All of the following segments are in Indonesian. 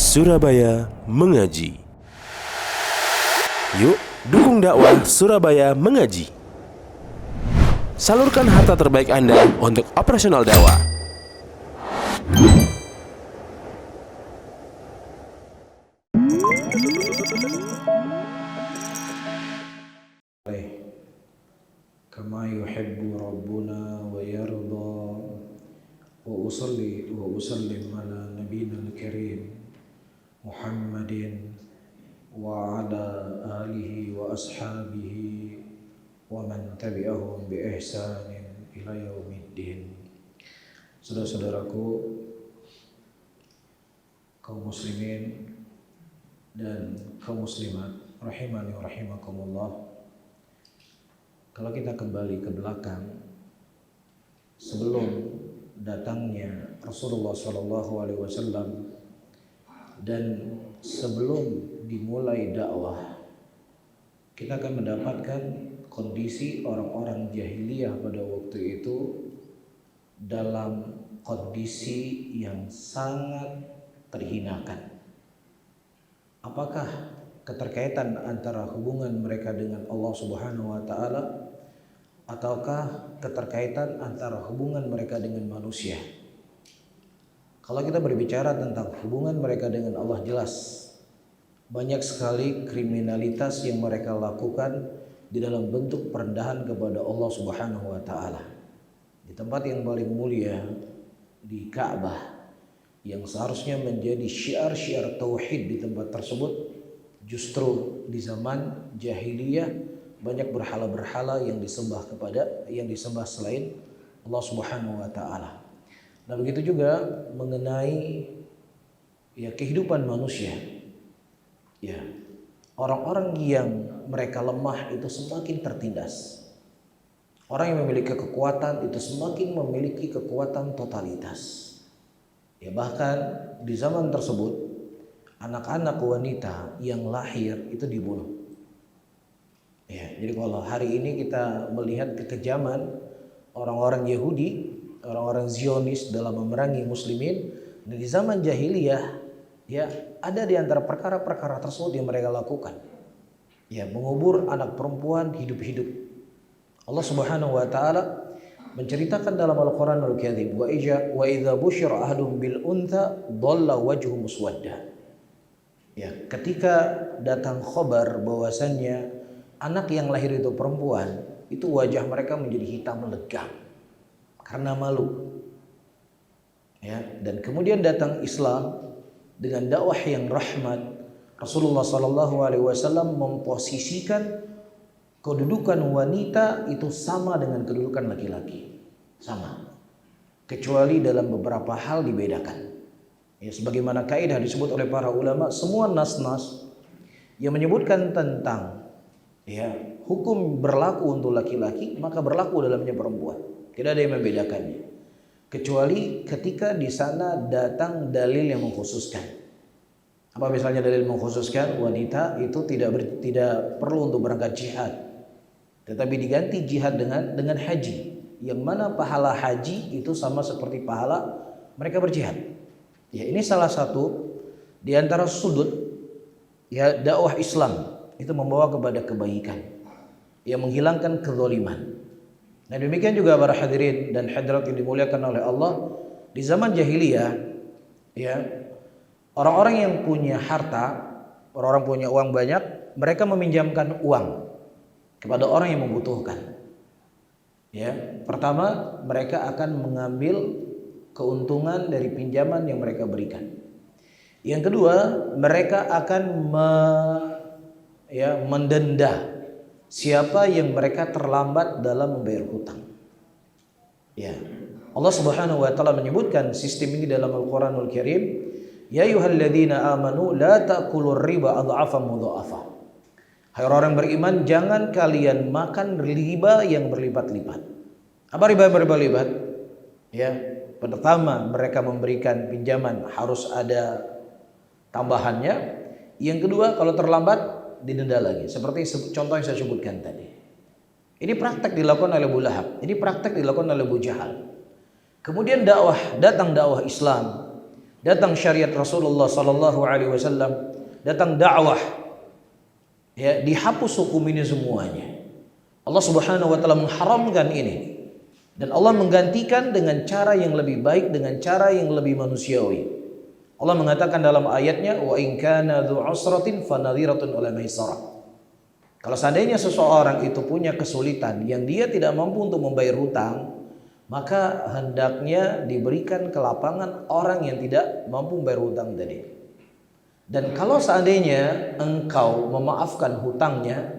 Surabaya Mengaji. Yuk, dukung dakwah Surabaya Mengaji. Salurkan harta terbaik Anda untuk operasional dakwah. Kama yuhibbu rabbuna wa yarda wa usalli wa usallim ala nabiyyina al-karim Muhammadin wa ala alihi wa ashabihi wa man tabi'ahum bi ihsanin ila yaumiddin. Saudara-saudaraku kaum muslimin dan kaum muslimat rahimani wa rahimakumullah. Kalau kita kembali ke belakang sebelum datangnya Rasulullah SAW dan sebelum dimulai dakwah, kita akan mendapatkan kondisi orang-orang jahiliyah pada waktu itu dalam kondisi yang sangat terhinakan. Apakah keterkaitan antara hubungan mereka dengan Allah Subhanahu wa taala ataukah keterkaitan antara hubungan mereka dengan manusia? Kalau kita berbicara tentang hubungan mereka dengan Allah, jelas banyak sekali kriminalitas yang mereka lakukan di dalam bentuk perendahan kepada Allah Subhanahu wa taala. Di tempat yang paling mulia, di Ka'bah, yang seharusnya menjadi syiar-syiar tauhid di tempat tersebut, justru di zaman jahiliyah banyak berhala-berhala yang disembah selain Allah Subhanahu wa taala. Nah, begitu juga mengenai kehidupan manusia. Orang-orang yang mereka lemah itu semakin tertindas. Orang yang memiliki kekuatan itu semakin memiliki kekuatan totalitas. Bahkan di zaman tersebut anak-anak wanita yang lahir itu dibunuh. Jadi kalau hari ini kita melihat kekejaman orang-orang Yahudi, orang-orang Zionis dalam memerangi muslimin, dan di zaman jahiliyah ada di antara perkara-perkara tersebut yang mereka lakukan. Mengubur anak perempuan hidup-hidup. Allah Subhanahu wa taala menceritakan dalam Al-Qur'an Al-Karim, wa idza busyira ahadum bil untha dhalla wajhu muswadda. Ketika datang khabar bahwasannya anak yang lahir itu perempuan, itu wajah mereka menjadi hitam legam karena malu. Dan kemudian datang Islam dengan dakwah yang rahmat. Rasulullah SAW memposisikan kedudukan wanita itu sama dengan kedudukan laki-laki, sama, kecuali dalam beberapa hal dibedakan. Sebagaimana kaidah disebut oleh para ulama, semua nas-nas yang menyebutkan tentang hukum berlaku untuk laki-laki, maka berlaku dalamnya perempuan. Tidak ada yang membedakannya, kecuali ketika di sana datang dalil yang mengkhususkan. Apa misalnya dalil mengkhususkan wanita itu tidak perlu untuk berangkat jihad, tetapi diganti jihad dengan haji, yang mana pahala haji itu sama seperti pahala mereka berjihad. Ini salah satu di antara sudut dakwah Islam itu membawa kepada kebaikan, yang menghilangkan kezaliman. Nah, demikian juga para hadirin dan hadirat yang dimuliakan oleh Allah, di zaman jahiliyah orang-orang yang punya harta, orang-orang punya uang banyak, mereka meminjamkan uang kepada orang yang membutuhkan. Pertama, mereka akan mengambil keuntungan dari pinjaman yang mereka berikan. Yang kedua, mereka akan mendenda siapa yang mereka terlambat dalam membayar hutang. Allah Subhanahu wa taala menyebutkan sistem ini dalam Al-Qur'anul Karim, ya ayyuhalladzina amanu la ta'kulur riba adhafan mudha'afa. Hai orang beriman, jangan kalian makan riba yang berlipat-lipat. Apa riba yang berlipat-lipat? Pertama, mereka memberikan pinjaman harus ada tambahannya. Yang kedua, kalau terlambat didenda lagi, seperti contoh yang saya sebutkan tadi. Ini praktek dilakukan oleh Abu Lahab, ini praktek dilakukan oleh Abu Jahal. Kemudian datang dakwah Islam, datang syariat Rasulullah sallallahu alaihi wasallam, datang dakwah, ya, dihapus hukum ini semuanya. Allah Subhanahu wa taala mengharamkan ini dan Allah menggantikan dengan cara yang lebih baik, dengan cara yang lebih manusiawi. Allah mengatakan dalam ayatnya, wa in kana dzu usratin fanadhiratun ila maisarah. Kalau seandainya seseorang itu punya kesulitan yang dia tidak mampu untuk membayar hutang, maka hendaknya diberikan kelapangan orang yang tidak mampu membayar hutang tadi. Dan kalau seandainya engkau memaafkan hutangnya,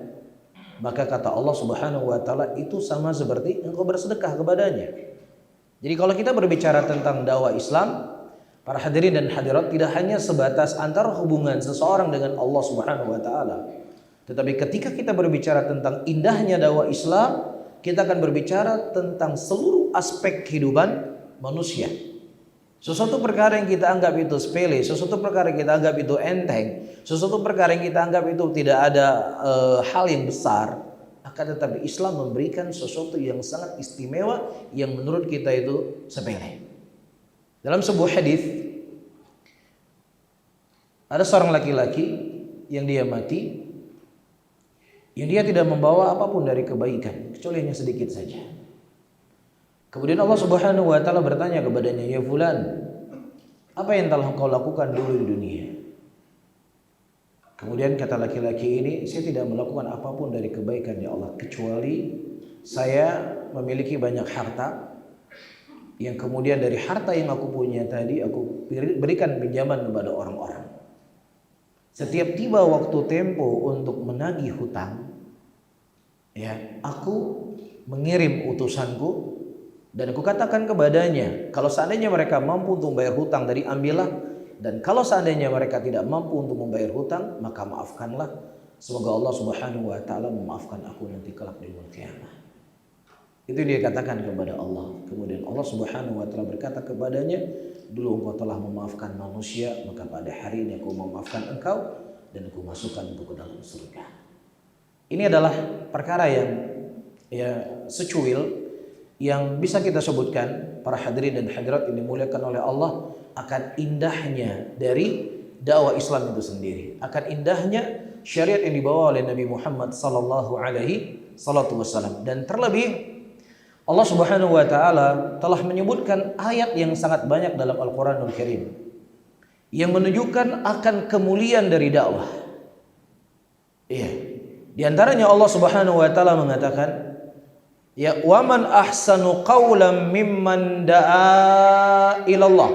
maka kata Allah Subhanahu wa taala itu sama seperti engkau bersedekah kepadanya. Jadi kalau kita berbicara tentang dakwah Islam, para hadirin dan hadirat, tidak hanya sebatas antara hubungan seseorang dengan Allah Subhanahu wa taala, tetapi ketika kita berbicara tentang indahnya dakwah Islam, kita akan berbicara tentang seluruh aspek kehidupan manusia. Sesuatu perkara yang kita anggap itu sepele, sesuatu perkara yang kita anggap itu enteng, sesuatu perkara yang kita anggap itu tidak ada hal yang besar, akan tetapi Islam memberikan sesuatu yang sangat istimewa yang menurut kita itu sepele. Dalam sebuah hadis, ada seorang laki-laki yang dia mati, yang dia tidak membawa apapun dari kebaikan kecuali hanya sedikit saja. Kemudian Allah Subhanahu wa taala bertanya kepadanya, "Ya fulan, apa yang telah kau lakukan dulu di dunia?" Kemudian kata laki-laki ini, "Saya tidak melakukan apapun dari kebaikan ya Allah, kecuali saya memiliki banyak harta, yang kemudian dari harta yang aku punya tadi aku berikan pinjaman kepada orang-orang. Setiap tiba waktu tempo untuk menagih hutang, ya, aku mengirim utusanku dan aku katakan kepadanya, kalau seandainya mereka mampu untuk membayar hutang dari ambillah, dan kalau seandainya mereka tidak mampu untuk membayar hutang, maka maafkanlah. Semoga Allah Subhanahu wa taala memaafkan aku nanti kelak di yaumul qiyamah." Itu dia katakan kepada Allah. Kemudian Allah Subhanahu wa taala berkata kepadanya, "Dulu engkau telah memaafkan manusia, maka pada hari ini aku memaafkan engkau dan aku masukkan engkau ke dalam surga." Ini adalah perkara yang secuil yang bisa kita sebutkan, para hadirin dan hadirat yang dimuliakan oleh Allah, akan indahnya dari dakwah Islam itu sendiri, akan indahnya syariat yang dibawa oleh Nabi Muhammad sallallahu alaihi wasallam. Dan terlebih Allah Subhanahu wa taala telah menyebutkan ayat yang sangat banyak dalam Al-Qur'anul Karim yang menunjukkan akan kemuliaan dari dakwah. Iya. Di antaranya Allah Subhanahu wa taala mengatakan, ya, wa man ahsanu qawlan mimman da'a ila Allah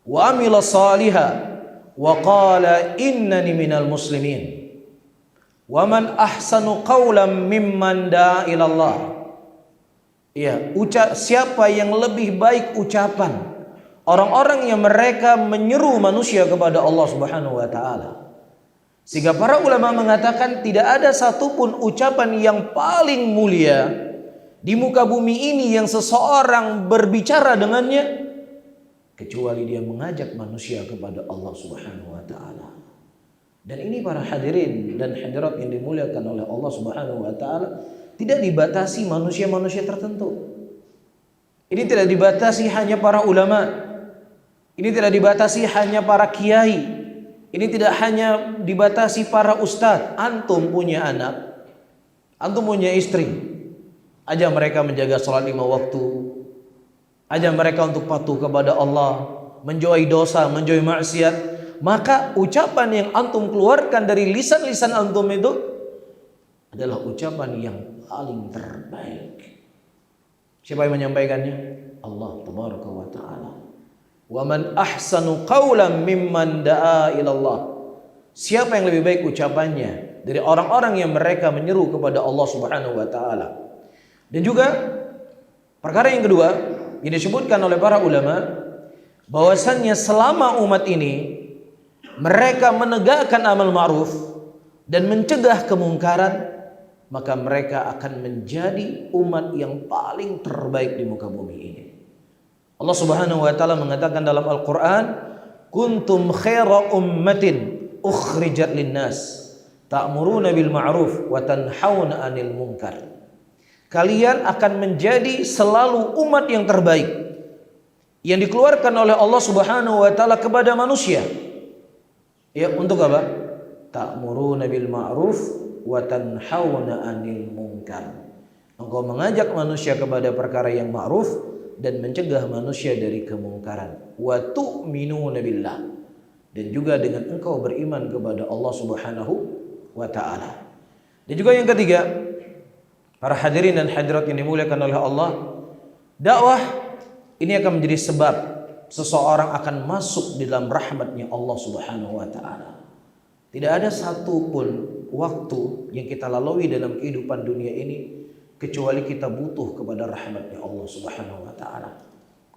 wa amila salihan wa qala innani minal muslimin. Wa man ahsanu qawlan mimman da'a ila Allah. Ya, siapa yang lebih baik ucapan orang-orang yang mereka menyeru manusia kepada Allah Subhanahu wa taala. Sehingga para ulama mengatakan tidak ada satupun ucapan yang paling mulia di muka bumi ini yang seseorang berbicara dengannya kecuali dia mengajak manusia kepada Allah Subhanahu wa taala. Dan ini para hadirin dan hadirat yang dimuliakan oleh Allah Subhanahu wa taala, tidak dibatasi manusia-manusia tertentu. Ini tidak dibatasi hanya para ulama. Ini tidak dibatasi hanya para kiai. Ini tidak hanya dibatasi para ustadz. Antum punya anak, antum punya istri, ajak mereka menjaga sholat 5 waktu, ajak mereka untuk patuh kepada Allah, menjauhi dosa, menjauhi maksiat. Maka ucapan yang antum keluarkan dari lisan-lisan antum itu adalah ucapan yang paling terbaik. Siapa yang menyampaikannya? Allah tabaraka wa ta'ala. Wa man ahsanu qawlan mimman da'a ila Allah. Siapa yang lebih baik ucapannya dari orang-orang yang mereka menyeru kepada Allah Subhanahu wa taala. Dan juga perkara yang kedua yang disebutkan oleh para ulama, bahwasannya selama umat ini mereka menegakkan amal ma'ruf dan mencegah kemungkaran, maka mereka akan menjadi umat yang paling terbaik di muka bumi ini. Allah Subhanahu wa taala mengatakan dalam Al-Qur'an, "Kuntum khaira ummatin ukhrijat linnas, ta'muruna bil ma'ruf wa tanhauna 'anil munkar." Kalian akan menjadi selalu umat yang terbaik yang dikeluarkan oleh Allah Subhanahu wa taala kepada manusia. Ya, untuk apa? Ta'muruna bil ma'ruf wa tanhauna 'anil munkar. Engkau mengajak manusia kepada perkara yang ma'ruf dan mencegah manusia dari kemungkaran. Wa tu'minuna billah. Dan juga dengan engkau beriman kepada Allah Subhanahu wa taala. Dan juga yang ketiga, para hadirin dan hadirat yang dimuliakan oleh Allah, dakwah ini akan menjadi sebab seseorang akan masuk di dalam rahmatnya Allah Subhanahu wa taala. Tidak ada satu pun waktu yang kita lalui dalam kehidupan dunia ini kecuali kita butuh kepada rahmatnya Allah Subhanahu wa taala.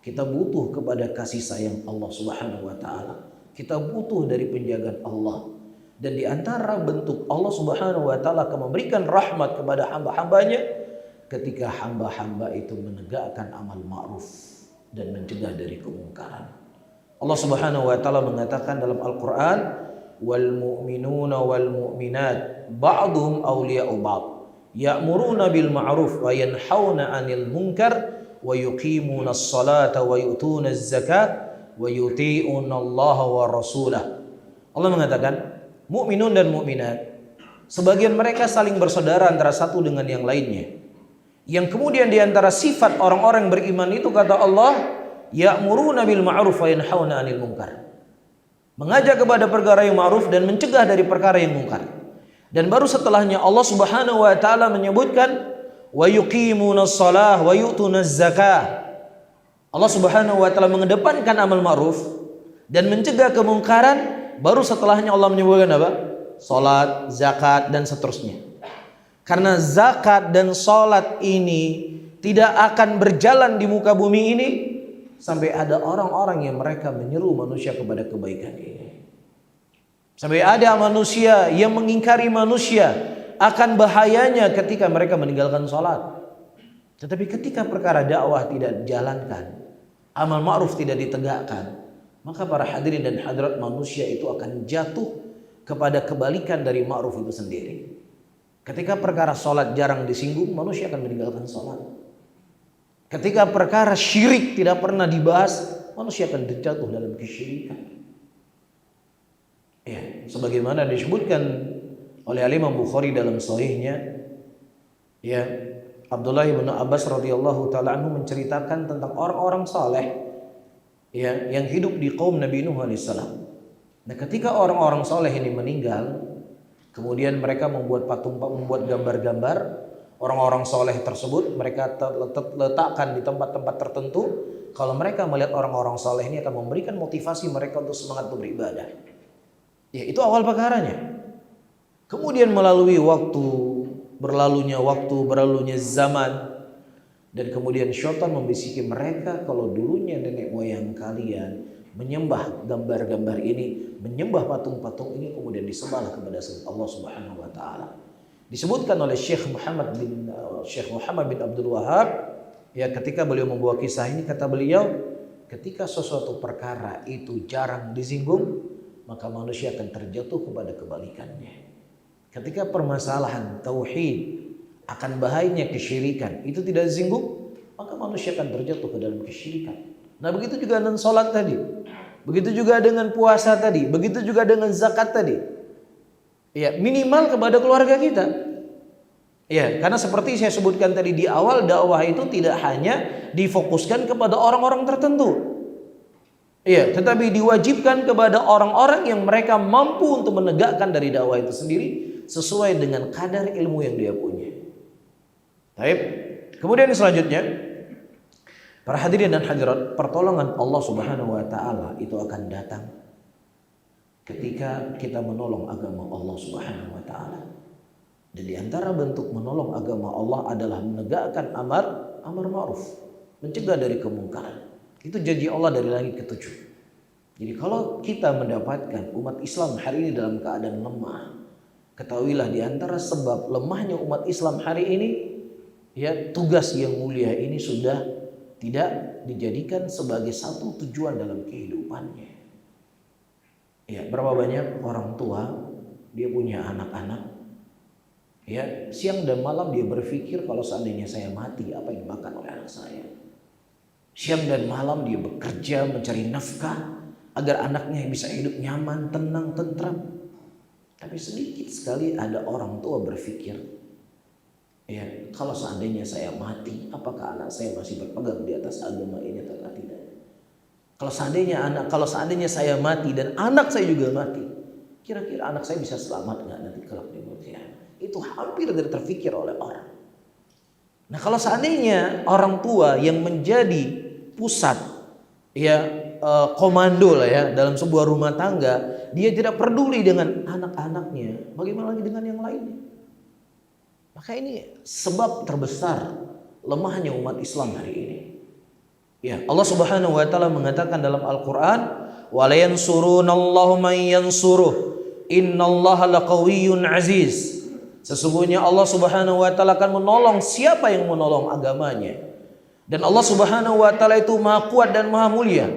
Kita butuh kepada kasih sayang Allah Subhanahu wa taala. Kita butuh dari penjagaan Allah. Dan di antara bentuk Allah Subhanahu wa taala akan memberikan rahmat kepada hamba-hambanya ketika hamba-hamba itu menegakkan amal ma'ruf dan mencegah dari kemungkaran. Allah Subhanahu wa taala mengatakan dalam Al-Qur'an, wal mu'minuna wal mu'minat ba'dhum awliya'u ba'd ya'muruna bil ma'ruf wa yanhauna 'anil munkar wa yuqimuna as-salata wa yu'tuna az-zakat wa yuti'una Allah wa rasulah. Allah mengatakan mukminun dan mukminat, sebagian mereka saling bersaudara antara satu dengan yang lainnya. Yang kemudian di antara sifat orang-orang beriman itu kata Allah, ya'muruna bil ma'ruf wa yanhauna 'anil munkar. Mengajak kepada perkara yang ma'ruf dan mencegah dari perkara yang munkar. Dan baru setelahnya Allah Subhanahu wa taala menyebutkan wa yuqimunas shalah wa yu'tunaz zakah. Allah Subhanahu wa taala mengedepankan amal ma'ruf dan mencegah kemungkaran. Baru setelahnya Allah menyebutkan apa? Salat, zakat, dan seterusnya. Karena zakat dan salat ini tidak akan berjalan di muka bumi ini sampai ada orang-orang yang mereka menyeru manusia kepada kebaikan ini. Sampai ada manusia yang mengingkari manusia akan bahayanya ketika mereka meninggalkan salat. Tetapi ketika perkara dakwah tidak dijalankan, amal ma'ruf tidak ditegakkan, maka para hadirin dan hadirat manusia itu akan jatuh kepada kebalikan dari ma'ruf itu sendiri. Ketika perkara sholat jarang disinggung, manusia akan meninggalkan sholat. Ketika perkara syirik tidak pernah dibahas, manusia akan terjatuh dalam kesyirikan. Ya, sebagaimana disebutkan oleh Imam Bukhari dalam sahihnya, ya, Abdullah bin Abbas radhiyallahu taala anhu menceritakan tentang orang-orang saleh, ya, yang hidup di kaum Nabi Nuh alaihissalam. Nah, ketika orang-orang soleh ini meninggal, kemudian mereka membuat patung, membuat gambar-gambar orang-orang soleh tersebut. Mereka letakkan di tempat-tempat tertentu. Kalau mereka melihat orang-orang soleh ini akan memberikan motivasi mereka untuk semangat untuk beribadah. Ya, itu awal perkaranya. Kemudian melalui waktu, berlalunya zaman, dan kemudian syaitan membisiki mereka, kalau dulunya nenek moyang kalian menyembah gambar-gambar ini, menyembah patung-patung ini, kemudian disembahlah kepada Allah Subhanahu wa taala. Disebutkan oleh Syekh Muhammad bin Abdul Wahab, ya, ketika beliau membawa kisah ini, kata beliau, ketika sesuatu perkara itu jarang disinggung, maka manusia akan terjatuh kepada kebalikannya. Ketika permasalahan tauhid akan bahayanya kesyirikan itu tidak disinggung, maka manusia akan terjatuh ke dalam kesyirikan. Nah, begitu juga dengan sholat tadi, begitu juga dengan puasa tadi, begitu juga dengan zakat tadi. Ya, minimal kepada keluarga kita. Ya, karena seperti saya sebutkan tadi di awal, dakwah itu tidak hanya difokuskan kepada orang-orang tertentu. Ya, tetapi diwajibkan kepada orang-orang yang mereka mampu untuk menegakkan dari dakwah itu sendiri sesuai dengan kadar ilmu yang dia punya. Baik. Kemudian selanjutnya, para hadirin dan hadirat, pertolongan Allah Subhanahu wa taala itu akan datang ketika kita menolong agama Allah Subhanahu wa taala. Dan di antara bentuk menolong agama Allah adalah menegakkan amar ma'ruf, mencegah dari kemungkaran. Itu janji Allah dari langit ketujuh. Jadi kalau kita mendapatkan umat Islam hari ini dalam keadaan lemah, ketahuilah di antara sebab lemahnya umat Islam hari ini, ya, tugas yang mulia ini sudah tidak dijadikan sebagai satu tujuan dalam kehidupannya. Ya, berapa banyak orang tua dia punya anak-anak, ya, siang dan malam dia berpikir kalau seandainya saya mati, apa yang dimakan oleh anak saya. Siang dan malam dia bekerja mencari nafkah agar anaknya bisa hidup nyaman, tenang, tentram. Tapi sedikit sekali ada orang tua berpikir, ya, kalau seandainya saya mati, apakah anak saya masih berpegang di atas agama ini atau tidak? Kalau seandainya saya mati dan anak saya juga mati, kira-kira anak saya bisa selamat nggak nanti kelak di dunia? Itu hampir tidak terpikir oleh orang. Nah, kalau seandainya orang tua yang menjadi pusat, ya, komando lah ya dalam sebuah rumah tangga, dia tidak peduli dengan anak-anaknya, bagaimana lagi dengan yang lainnya? Maka ini sebab terbesar lemahnya umat Islam hari ini. Ya, Allah Subhanahu wa taala mengatakan dalam Al-Qur'an, "Wa la yansurunallahu man yansuruh, innallaha laqawiyyun aziz." Sesungguhnya Allah Subhanahu wa taala akan menolong siapa yang menolong agamanya. Dan Allah Subhanahu wa taala itu Maha kuat dan Maha mulia.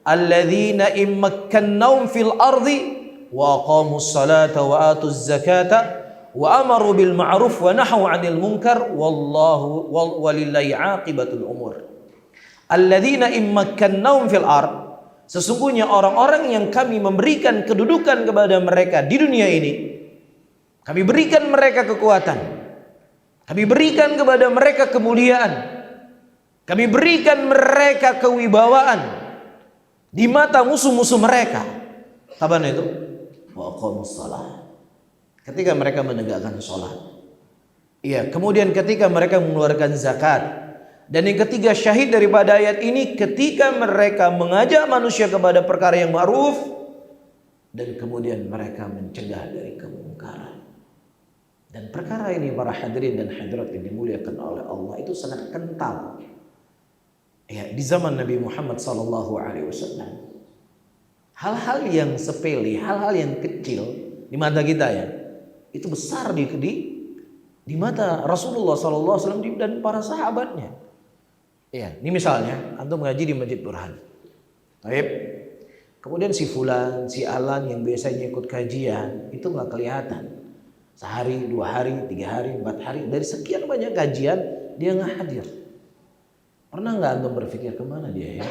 Alladzina immakkannahum fil ardi wa aqamus salata wa atuz zakata wa amaru bil ma'ruf wa nahaw 'anil munkar walillahi 'aqibatul umur. Alladzina immakkannahum fil ard, sesungguhnya orang-orang yang kami memberikan kedudukan kepada mereka di dunia ini, kami berikan mereka kekuatan, kami berikan kepada mereka kemuliaan, kami berikan mereka kewibawaan di mata musuh-musuh mereka. Kapan itu? Wa aqamus shalah. Ketika mereka menegakkan sholat. Iya, kemudian ketika mereka mengeluarkan zakat. Dan yang ketiga syahid daripada ayat ini, ketika mereka mengajak manusia kepada perkara yang ma'ruf dan kemudian mereka mencegah dari kemungkaran. Dan perkara ini para hadirin dan hadirat yang dimuliakan oleh Allah itu sangat kental. Ya, di zaman Nabi Muhammad SAW, hal-hal yang sepele, hal-hal yang kecil di mata kita ya, itu besar di mata Rasulullah SAW dan para sahabatnya. Ya, ini misalnya antum ngaji di Masjid Burhan. Baik. Kemudian si fulan, si alan yang biasanya ikut kajian itu nggak kelihatan. Sehari, 2 hari, 3 hari, 4 hari, dari sekian banyak kajian dia nggak hadir. Pernah nggak antum berpikir kemana dia ya?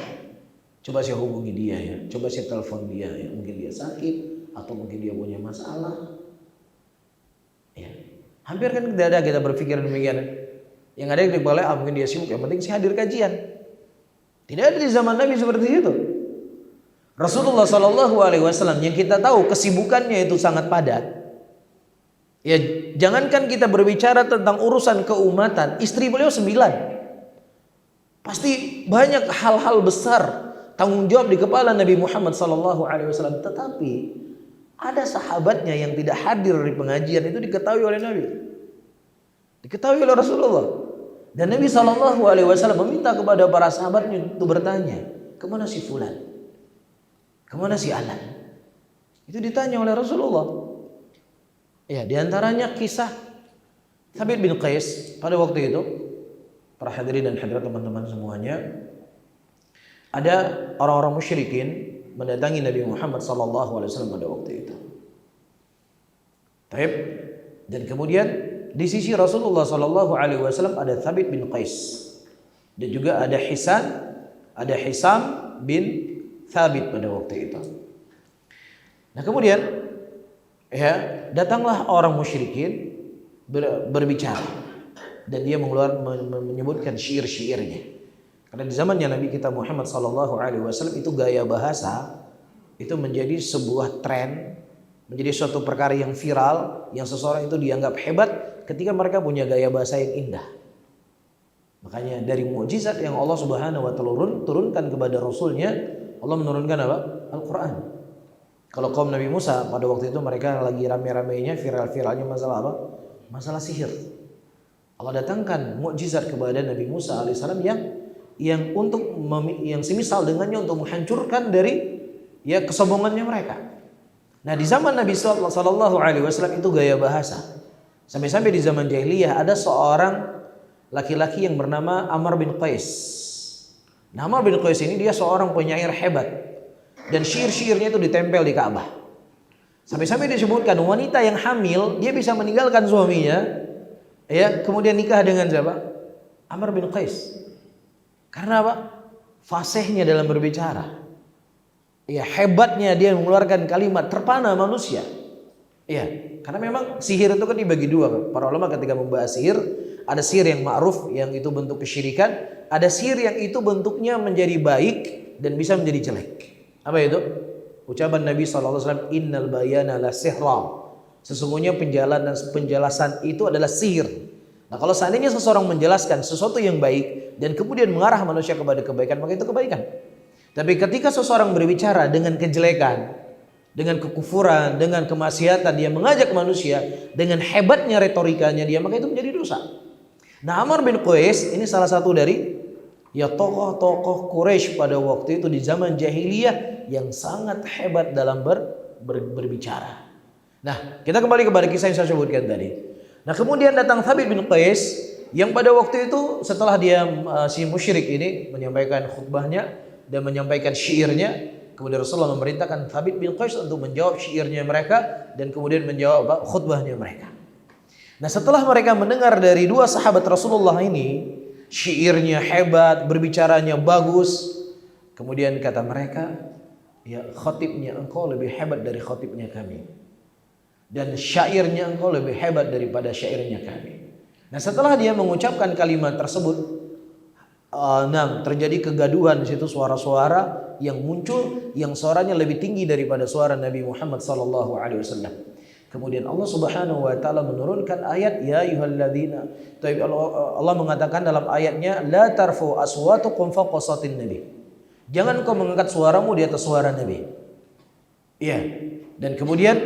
Coba saya hubungi dia ya, coba saya telepon dia ya. Mungkin dia sakit atau mungkin dia punya masalah. Ya, hampir kan tidak ada kita berpikir demikian. Yang ada di kepala, mungkin dia sibuk, yang penting saya hadir kajian. Tidak ada di zaman Nabi seperti itu. Rasulullah SAW yang kita tahu kesibukannya itu sangat padat. Ya, jangankan kita berbicara tentang urusan keumatan, istri beliau 9. Pasti banyak hal-hal besar tanggung jawab di kepala Nabi Muhammad SAW. Tetapi ada sahabatnya yang tidak hadir di pengajian itu diketahui oleh Nabi, diketahui oleh Rasulullah. Dan Nabi SAW meminta kepada para sahabatnya untuk bertanya, kemana si fulan, kemana si alan? Itu ditanya oleh Rasulullah. Ya, diantaranya kisah Thabit bin Qais pada waktu itu. Para hadirin dan hadirat teman-teman semuanya, ada orang-orang musyrikin mendatangi Nabi Muhammad SAW pada waktu itu. Taib. Dan kemudian di sisi Rasulullah SAW ada Thabit bin Qais dan juga ada Hisam bin Thabit pada waktu itu. Nah kemudian ya datanglah orang musyrikin berbicara. Dan dia menyebutkan syair-syairnya. Karena di zamannya Nabi kita Muhammad SAW itu gaya bahasa itu menjadi sebuah tren, menjadi suatu perkara yang viral, yang seseorang itu dianggap hebat ketika mereka punya gaya bahasa yang indah. Makanya dari mukjizat yang Allah Subhanahu wa taala turunkan kepada Rasulnya, Allah menurunkan apa? Al-Quran. Kalau kaum Nabi Musa pada waktu itu mereka lagi rame-ramenya, viral-viralnya masalah apa? Masalah sihir. Allah datangkan mukjizat kepada Nabi Musa alaihissalam yang semisal dengannya untuk menghancurkan dari ya kesombongannya mereka. Nah di zaman Nabi SAW itu gaya bahasa. Sampai-sampai di zaman jahiliyah ada seorang laki-laki yang bernama Amr bin Qais. Nah Amr bin Qais ini dia seorang penyair hebat dan syair-syairnya itu ditempel di Ka'bah. Sampai-sampai disebutkan wanita yang hamil dia bisa meninggalkan suaminya. Ya, kemudian nikah dengan siapa? Amr bin Qais. Karena apa? fasihnya dalam berbicara. Ya, hebatnya dia mengeluarkan kalimat terpana manusia. Ya, karena memang sihir itu kan dibagi dua. Para ulama ketika membahas sihir, ada sihir yang ma'ruf yang itu bentuk kesyirikan, ada sihir yang itu bentuknya menjadi baik dan bisa menjadi jelek. Apa itu? Ucapan Nabi SAW, innal bayana la sihra. Sesungguhnya penjelasan itu adalah sihir. Nah, kalau seandainya seseorang menjelaskan sesuatu yang baik dan kemudian mengarah manusia kepada kebaikan, maka itu kebaikan. Tapi ketika seseorang berbicara dengan kejelekan, dengan kekufuran, dengan kemaksiatan, dia mengajak manusia dengan hebatnya retorikanya dia, maka itu menjadi dosa. Nah, Amr bin Qais ini salah satu dari tokoh-tokoh Quraisy pada waktu itu di zaman jahiliyah yang sangat hebat dalam berbicara. Nah, kita kembali kepada kisah yang saya sebutkan tadi. Nah, kemudian datang Thabit bin Qais yang pada waktu itu setelah dia si musyrik ini menyampaikan khutbahnya dan menyampaikan syairnya, kemudian Rasulullah memerintahkan Thabit bin Qais untuk menjawab syairnya mereka dan kemudian menjawab khutbahnya mereka. Nah, setelah mereka mendengar dari dua sahabat Rasulullah ini, syairnya hebat, berbicaranya bagus, kemudian kata mereka, ya khatibnya engkau lebih hebat dari khatibnya kami, dan syairnya engkau lebih hebat daripada syairnya kami. Nah, setelah dia mengucapkan kalimat tersebut, terjadi kegaduhan di situ, suara-suara yang muncul yang suaranya lebih tinggi daripada suara Nabi Muhammad SAW. Kemudian Allah Subhanahu wa taala menurunkan ayat ya ayyuhalladzina. Allah mengatakan dalam ayatnya la tarfu aswatukum fawqa sautin nabi. Jangan kau mengangkat suaramu di atas suara Nabi. Iya. Dan kemudian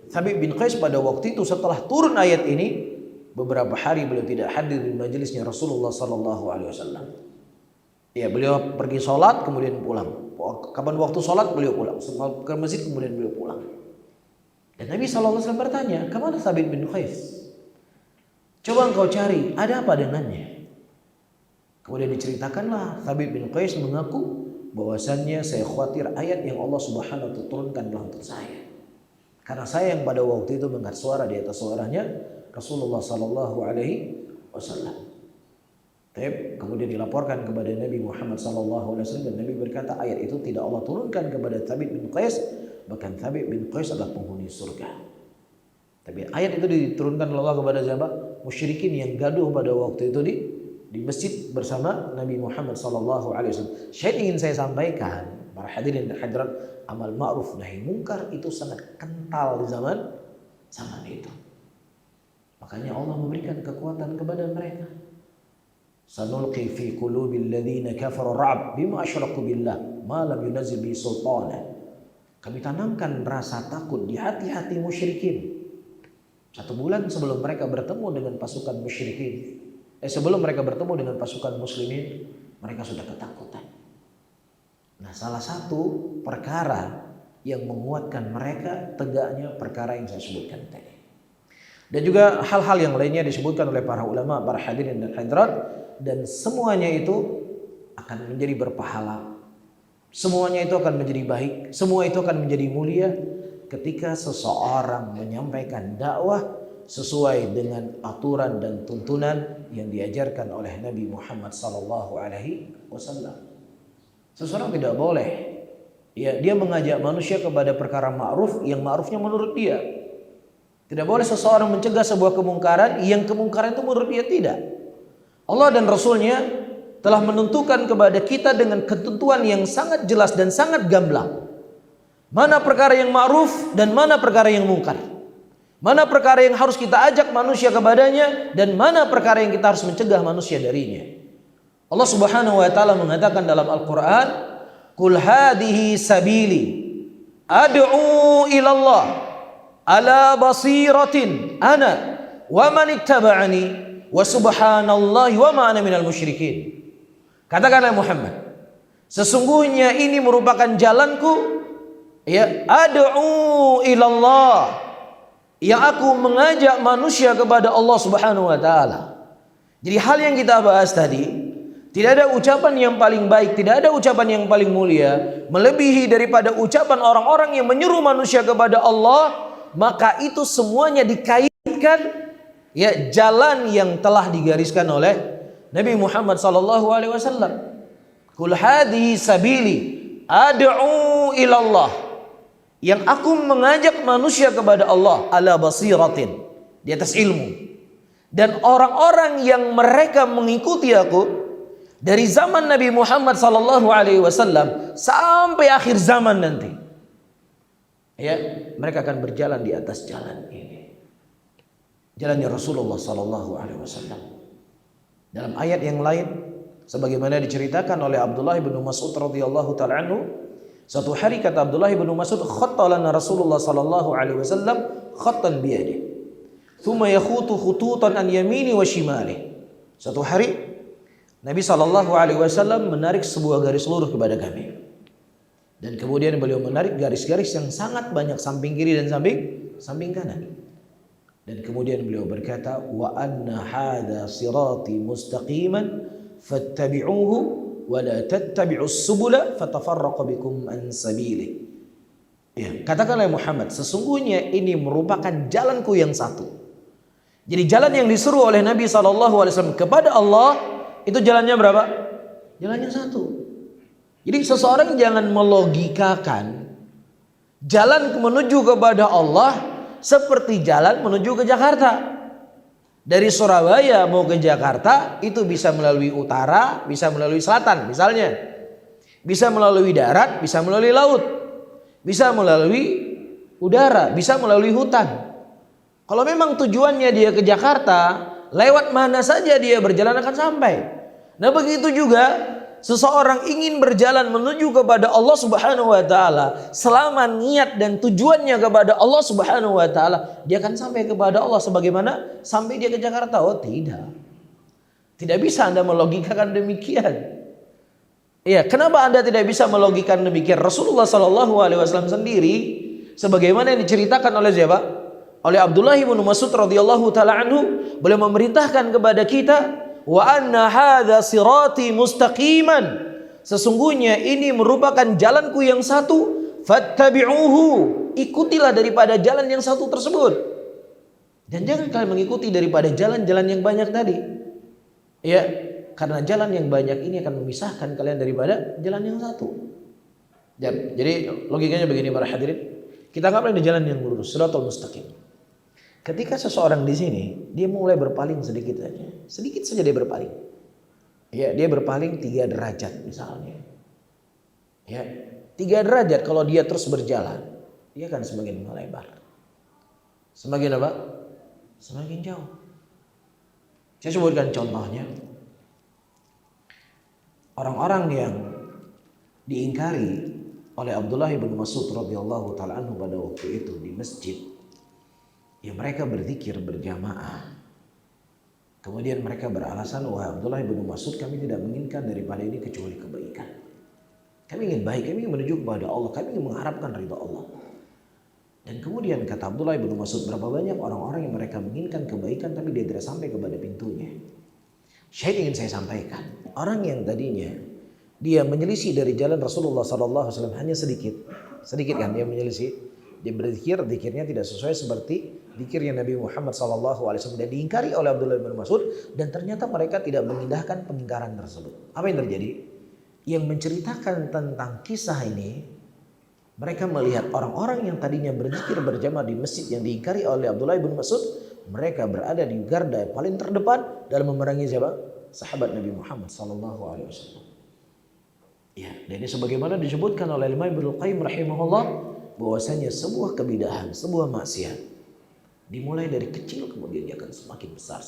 Thabit bin Qais pada waktu itu setelah turun ayat ini, beberapa hari beliau tidak hadir di majelisnya Rasulullah SAW. Ya, beliau pergi sholat kemudian pulang. Kapan waktu sholat beliau pulang. Ke masjid kemudian beliau pulang. Dan Nabi SAW bertanya, kemana Thabit bin Qais? Coba engkau cari, ada apa dengannya? Kemudian diceritakanlah Thabit bin Qais mengaku bahwasannya saya khawatir ayat yang Allah Subhanahu wa taala turunkan untuk saya. Karena saya yang pada waktu itu mendengar suara di atas suaranya Rasulullah sallallahu alaihi wasallam. Kemudian dilaporkan kepada Nabi Muhammad sallallahu alaihi wasallam dan Nabi berkata ayat itu tidak Allah turunkan kepada Thabit bin Qais, bahkan Thabit bin Qais adalah penghuni surga. Tapi ayat itu diturunkan oleh Allah kepada siapa? Musyrikin yang gaduh pada waktu itu di masjid bersama Nabi Muhammad sallallahu alaihi wasallam. Saya ingin saya sampaikan para hadirin dan hadirat, amal ma'ruf nahi munkar itu sangat kental di zaman itu. Makanya Allah memberikan kekuatan kepada mereka. Sanulqi fi qulubil ladzina kafaru ra'b bima asyraku billah ma lam yunzil bi sultana. Kami tanamkan rasa takut di hati-hati musyrikin. 1 bulan sebelum mereka bertemu dengan pasukan musyrikin. Sebelum mereka bertemu dengan pasukan muslimin, mereka sudah ketakutan. Nah, salah satu perkara yang menguatkan mereka tegaknya perkara yang saya sebutkan tadi. Dan juga hal-hal yang lainnya disebutkan oleh para ulama, para hadirin dan hadirat, dan semuanya itu akan menjadi berpahala. Semuanya itu akan menjadi baik, semua itu akan menjadi mulia ketika seseorang menyampaikan dakwah sesuai dengan aturan dan tuntunan yang diajarkan oleh Nabi Muhammad sallallahu alaihi wasallam. Seseorang tidak boleh dia mengajak manusia kepada perkara ma'ruf yang ma'rufnya menurut dia. Tidak boleh seseorang mencegah sebuah kemungkaran yang kemungkaran itu menurut dia tidak. Allah dan Rasulnya telah menentukan kepada kita dengan ketentuan yang sangat jelas dan sangat gamblang. Mana perkara yang ma'ruf dan mana perkara yang mungkar. Mana perkara yang harus kita ajak manusia kepadanya dan mana perkara yang kita harus mencegah manusia darinya. Allah Subhanahu wa taala mengatakan dalam Al-Qur'an, "Qul hadhihi sabili ad'u ila Allah ala basiratin ana wa man ittaba'ani wa subhanallahi wa ma ana minal musyrikin." Katakanlah Muhammad, sesungguhnya ini merupakan jalanku, ya, ad'u ila Allah, yang aku mengajak manusia kepada Allah Subhanahu wa taala. Jadi hal yang kita bahas tadi, tidak ada ucapan yang paling baik, tidak ada ucapan yang paling mulia melebihi daripada ucapan orang-orang yang menyuruh manusia kepada Allah. Maka itu semuanya dikaitkan, ya, jalan yang telah digariskan oleh Nabi Muhammad SAW. Qul hadhihi sabili ad'u ila Allah. Yang aku mengajak manusia kepada Allah ala basiratin, di atas ilmu. Dan orang-orang yang mereka mengikuti aku dari zaman Nabi Muhammad sallallahu alaihi wasallam sampai akhir zaman nanti, ya, mereka akan berjalan di atas jalan ini, jalannya Rasulullah sallallahu alaihi wasallam. Dalam ayat yang lain, sebagaimana diceritakan oleh Abdullah bin Mas'ud radhiyallahu taala anhu, suatu hari kata Abdullah bin Mas'ud, khatta lana Rasulullah sallallahu alaihi wasallam khattan biyadihi, thumma yakhutu khututan an yamini wa shimali. Suatu hari Nabi sallallahu alaihi wasallam menarik sebuah garis lurus kepada kami. Dan kemudian beliau menarik garis-garis yang sangat banyak, samping kiri dan samping kanan. Dan kemudian beliau berkata, wa anna hadha sirati mustaqiman fattabi'uhu wa la tattabi'us subula fatafarraqa bikum an sabili. Ya, katakanlah Muhammad, sesungguhnya ini merupakan jalanku yang satu. Jadi jalan yang disuruh oleh Nabi SAW kepada Allah, itu jalannya berapa? Jalannya satu. Jadi seseorang jangan melogikakan jalan menuju kepada Allah seperti jalan menuju ke Jakarta. Dari Surabaya mau ke Jakarta itu bisa melalui utara, bisa melalui selatan misalnya. Bisa melalui darat, bisa melalui laut. Bisa melalui udara, bisa melalui hutan. Kalau memang tujuannya dia ke Jakarta, lewat mana saja dia berjalan akan sampai. Nah begitu juga seseorang ingin berjalan menuju kepada Allah Subhanahu wa taala, selama niat dan tujuannya kepada Allah Subhanahu wa taala, dia akan sampai kepada Allah sebagaimana sampai dia ke Jakarta. Oh, tidak. Tidak bisa Anda melogikakan demikian. Iya, kenapa Anda tidak bisa melogikakan demikian? Rasulullah sallallahu alaihi wasallam sendiri sebagaimana yang diceritakan oleh siapa? Oleh Abdullah bin Mas'ud radhiyallahu taala anhu, beliau memerintahkan kepada kita, wa anna hadza sirati mustaqiman, sesungguhnya ini merupakan jalanku yang satu, fattabi'uhu, ikutilah daripada jalan yang satu tersebut, dan jangan kalian mengikuti daripada jalan-jalan yang banyak tadi, ya, karena jalan yang banyak ini akan memisahkan kalian daripada jalan yang satu. Jadi logikanya begini para hadirin, kita anggaplah ini jalan yang lurus, siratal mustaqim. Ketika seseorang di sini dia mulai berpaling sedikit saja dia berpaling. Ya, dia berpaling 3 derajat misalnya. Ya, 3 derajat kalau dia terus berjalan, dia akan semakin melebar. Semakin apa? Semakin jauh. Saya sebutkan contohnya. Orang-orang yang diingkari oleh Abdullah bin Mas'ud radhiyallahu taala anhu pada waktu itu di masjid, ya mereka berzikir berjamaah. Kemudian mereka beralasan, wah Abdullah bin Mas'ud, kami tidak menginginkan daripada ini kecuali kebaikan. Kami ingin baik, kami ingin menuju kepada Allah, kami ingin mengharapkan ridha Allah. Dan kemudian kata Abdullah bin Mas'ud, berapa banyak orang-orang yang mereka menginginkan kebaikan tapi dia tidak sampai kepada pintunya. Saya ingin saya sampaikan, orang yang tadinya dia menyelisih dari jalan Rasulullah SAW hanya sedikit kan dia menyelisih. Dia berzikir, zikirnya tidak sesuai seperti zikirnya Nabi Muhammad SAW dan diingkari oleh Abdullah bin Mas'ud, dan ternyata mereka tidak mengindahkan pengingkaran tersebut. Apa yang terjadi? Yang menceritakan tentang kisah ini, mereka melihat orang-orang yang tadinya berzikir berjamaah di masjid yang diingkari oleh Abdullah bin Mas'ud, mereka berada di garda paling terdepan dalam memerangi siapa? Sahabat Nabi Muhammad SAW. Ya, dan ini sebagaimana disebutkan oleh Imam Ibnu Qayyim rahimahullah, bahwasanya sebuah kebidahan, sebuah maksiat dimulai dari kecil, kemudian dia akan semakin besar,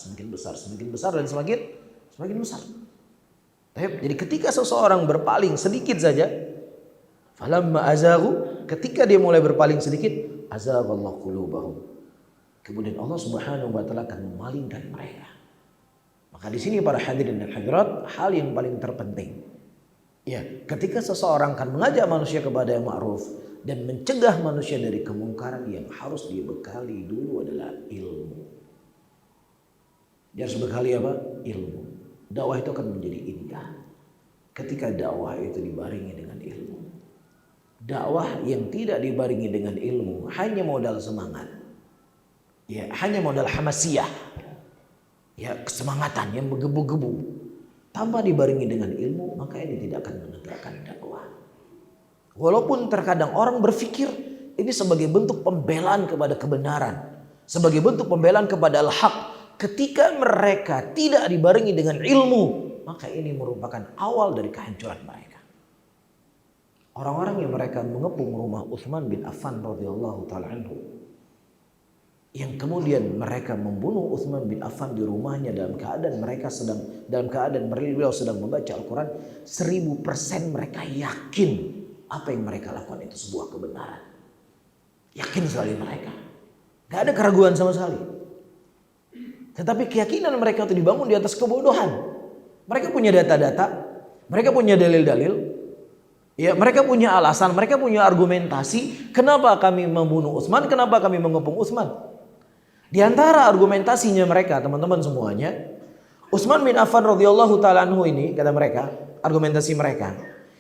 dan semakin besar. Jadi ketika seseorang berpaling sedikit saja, falamma azaghu, ketika dia mulai berpaling sedikit, azaghallahu qulubahum, kemudian Allah Subhanahu wa taala akan memalingkan mereka. Maka di sini para hadirin dan hadirat, hal yang paling terpenting, ya, ketika seseorang akan mengajak manusia kepada yang ma'ruf dan mencegah manusia dari kemungkaran, yang harus dibekali dulu adalah ilmu. Dia harus bekali apa? Ilmu. Dakwah itu akan menjadi indah ketika dakwah itu dibarengi dengan ilmu. Dakwah yang tidak dibarengi dengan ilmu hanya modal semangat, ya, hanya modal hamasiyah, ya, kesemangatan yang menggebu-gebu, tanpa dibarengi dengan ilmu, maka ini tidak akan menegakkan dakwah. Walaupun terkadang orang berpikir ini sebagai bentuk pembelaan kepada kebenaran, sebagai bentuk pembelaan kepada al-haq. Ketika mereka tidak dibarengi dengan ilmu, maka ini merupakan awal dari kehancuran mereka. Orang-orang yang mereka mengepung rumah Utsman bin Affan radhiyallahu taala anhu, yang kemudian mereka membunuh Utsman bin Affan di rumahnya dalam keadaan beliau sedang membaca Al-Quran, 1000% mereka yakin apa yang mereka lakukan itu sebuah kebenaran. Yakin sekali mereka, gak ada keraguan sama sekali. Tetapi keyakinan mereka itu dibangun di atas kebodohan. Mereka punya data-data, mereka punya dalil-dalil, ya, mereka punya alasan, mereka punya argumentasi. Kenapa kami membunuh Utsman? Kenapa kami mengepung Utsman? Di antara argumentasinya mereka, teman-teman semuanya, Utsman bin Affan radhiyallahu taala anhu ini, kata mereka, argumentasi mereka,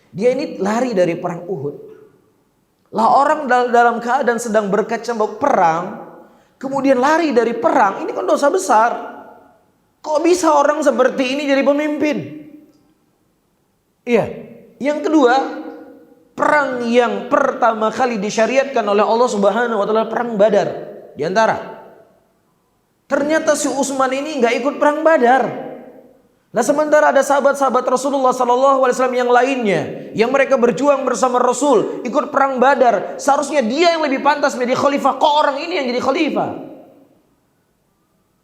dia ini lari dari perang Uhud. Lah orang dalam keadaan sedang berkecamuk perang, kemudian lari dari perang, ini kan dosa besar. Kok bisa orang seperti ini jadi pemimpin? Iya. Yang kedua, perang yang pertama kali disyariatkan oleh Allah Subhanahu wa taala perang Badar. Di antara ternyata si Utsman ini nggak ikut perang Badar. Nah, sementara ada sahabat-sahabat Rasulullah SAW yang lainnya, yang mereka berjuang bersama Rasul, ikut perang Badar. Seharusnya dia yang lebih pantas menjadi khalifah. Kok orang ini yang jadi khalifah?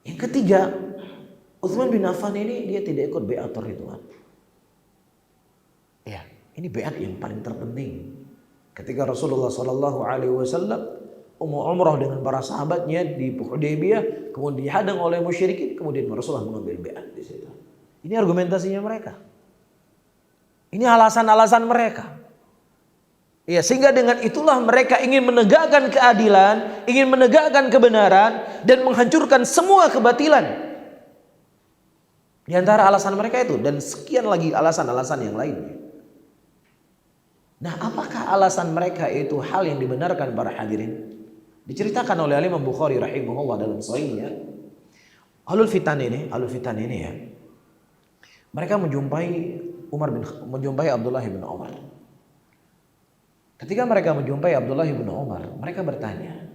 Yang ketiga, Utsman bin Affan ini dia tidak ikut bai'at ridwan. Ya, ini bai'at yang paling terpenting. Ketika Rasulullah SAW umrah dengan para sahabatnya di Hudaybiyah, kemudian dihadang oleh musyrikin, kemudian Rasulullah mengambil bai'at di situ. Ini argumentasinya mereka. Ini alasan-alasan mereka. Ya, sehingga dengan itulah mereka ingin menegakkan keadilan, ingin menegakkan kebenaran, dan menghancurkan semua kebatilan. Di antara alasan mereka itu, dan sekian lagi alasan-alasan yang lainnya. Nah, apakah alasan mereka itu hal yang dibenarkan para hadirin? Diceritakan oleh Imam Bukhari rahimahullah dalam sahihnya. Ahlul fitan ini ya. Mereka menjumpai Abdullah bin Umar. Ketika mereka menjumpai Abdullah bin Umar, mereka bertanya,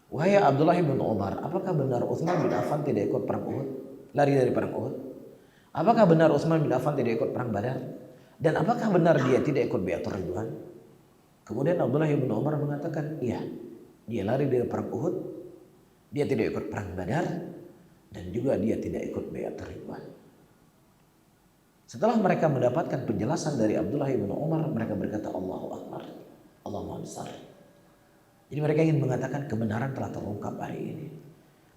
"Wahai Abdullah bin Umar, apakah benar Utsman bin Affan tidak ikut perang Uhud? Lari dari perang Uhud? Apakah benar Utsman bin Affan tidak ikut perang Badar? Dan apakah benar dia tidak ikut bai'atur ridwan?" Kemudian Abdullah bin Umar mengatakan, "Iya, dia lari dari perang Uhud, dia tidak ikut perang Badar, dan juga dia tidak ikut bai'atur ridwan." Setelah mereka mendapatkan penjelasan dari Abdullah bin Umar, mereka berkata, "Allahu Akbar, Allahu besar." Jadi mereka ingin mengatakan kebenaran telah terungkap hari ini.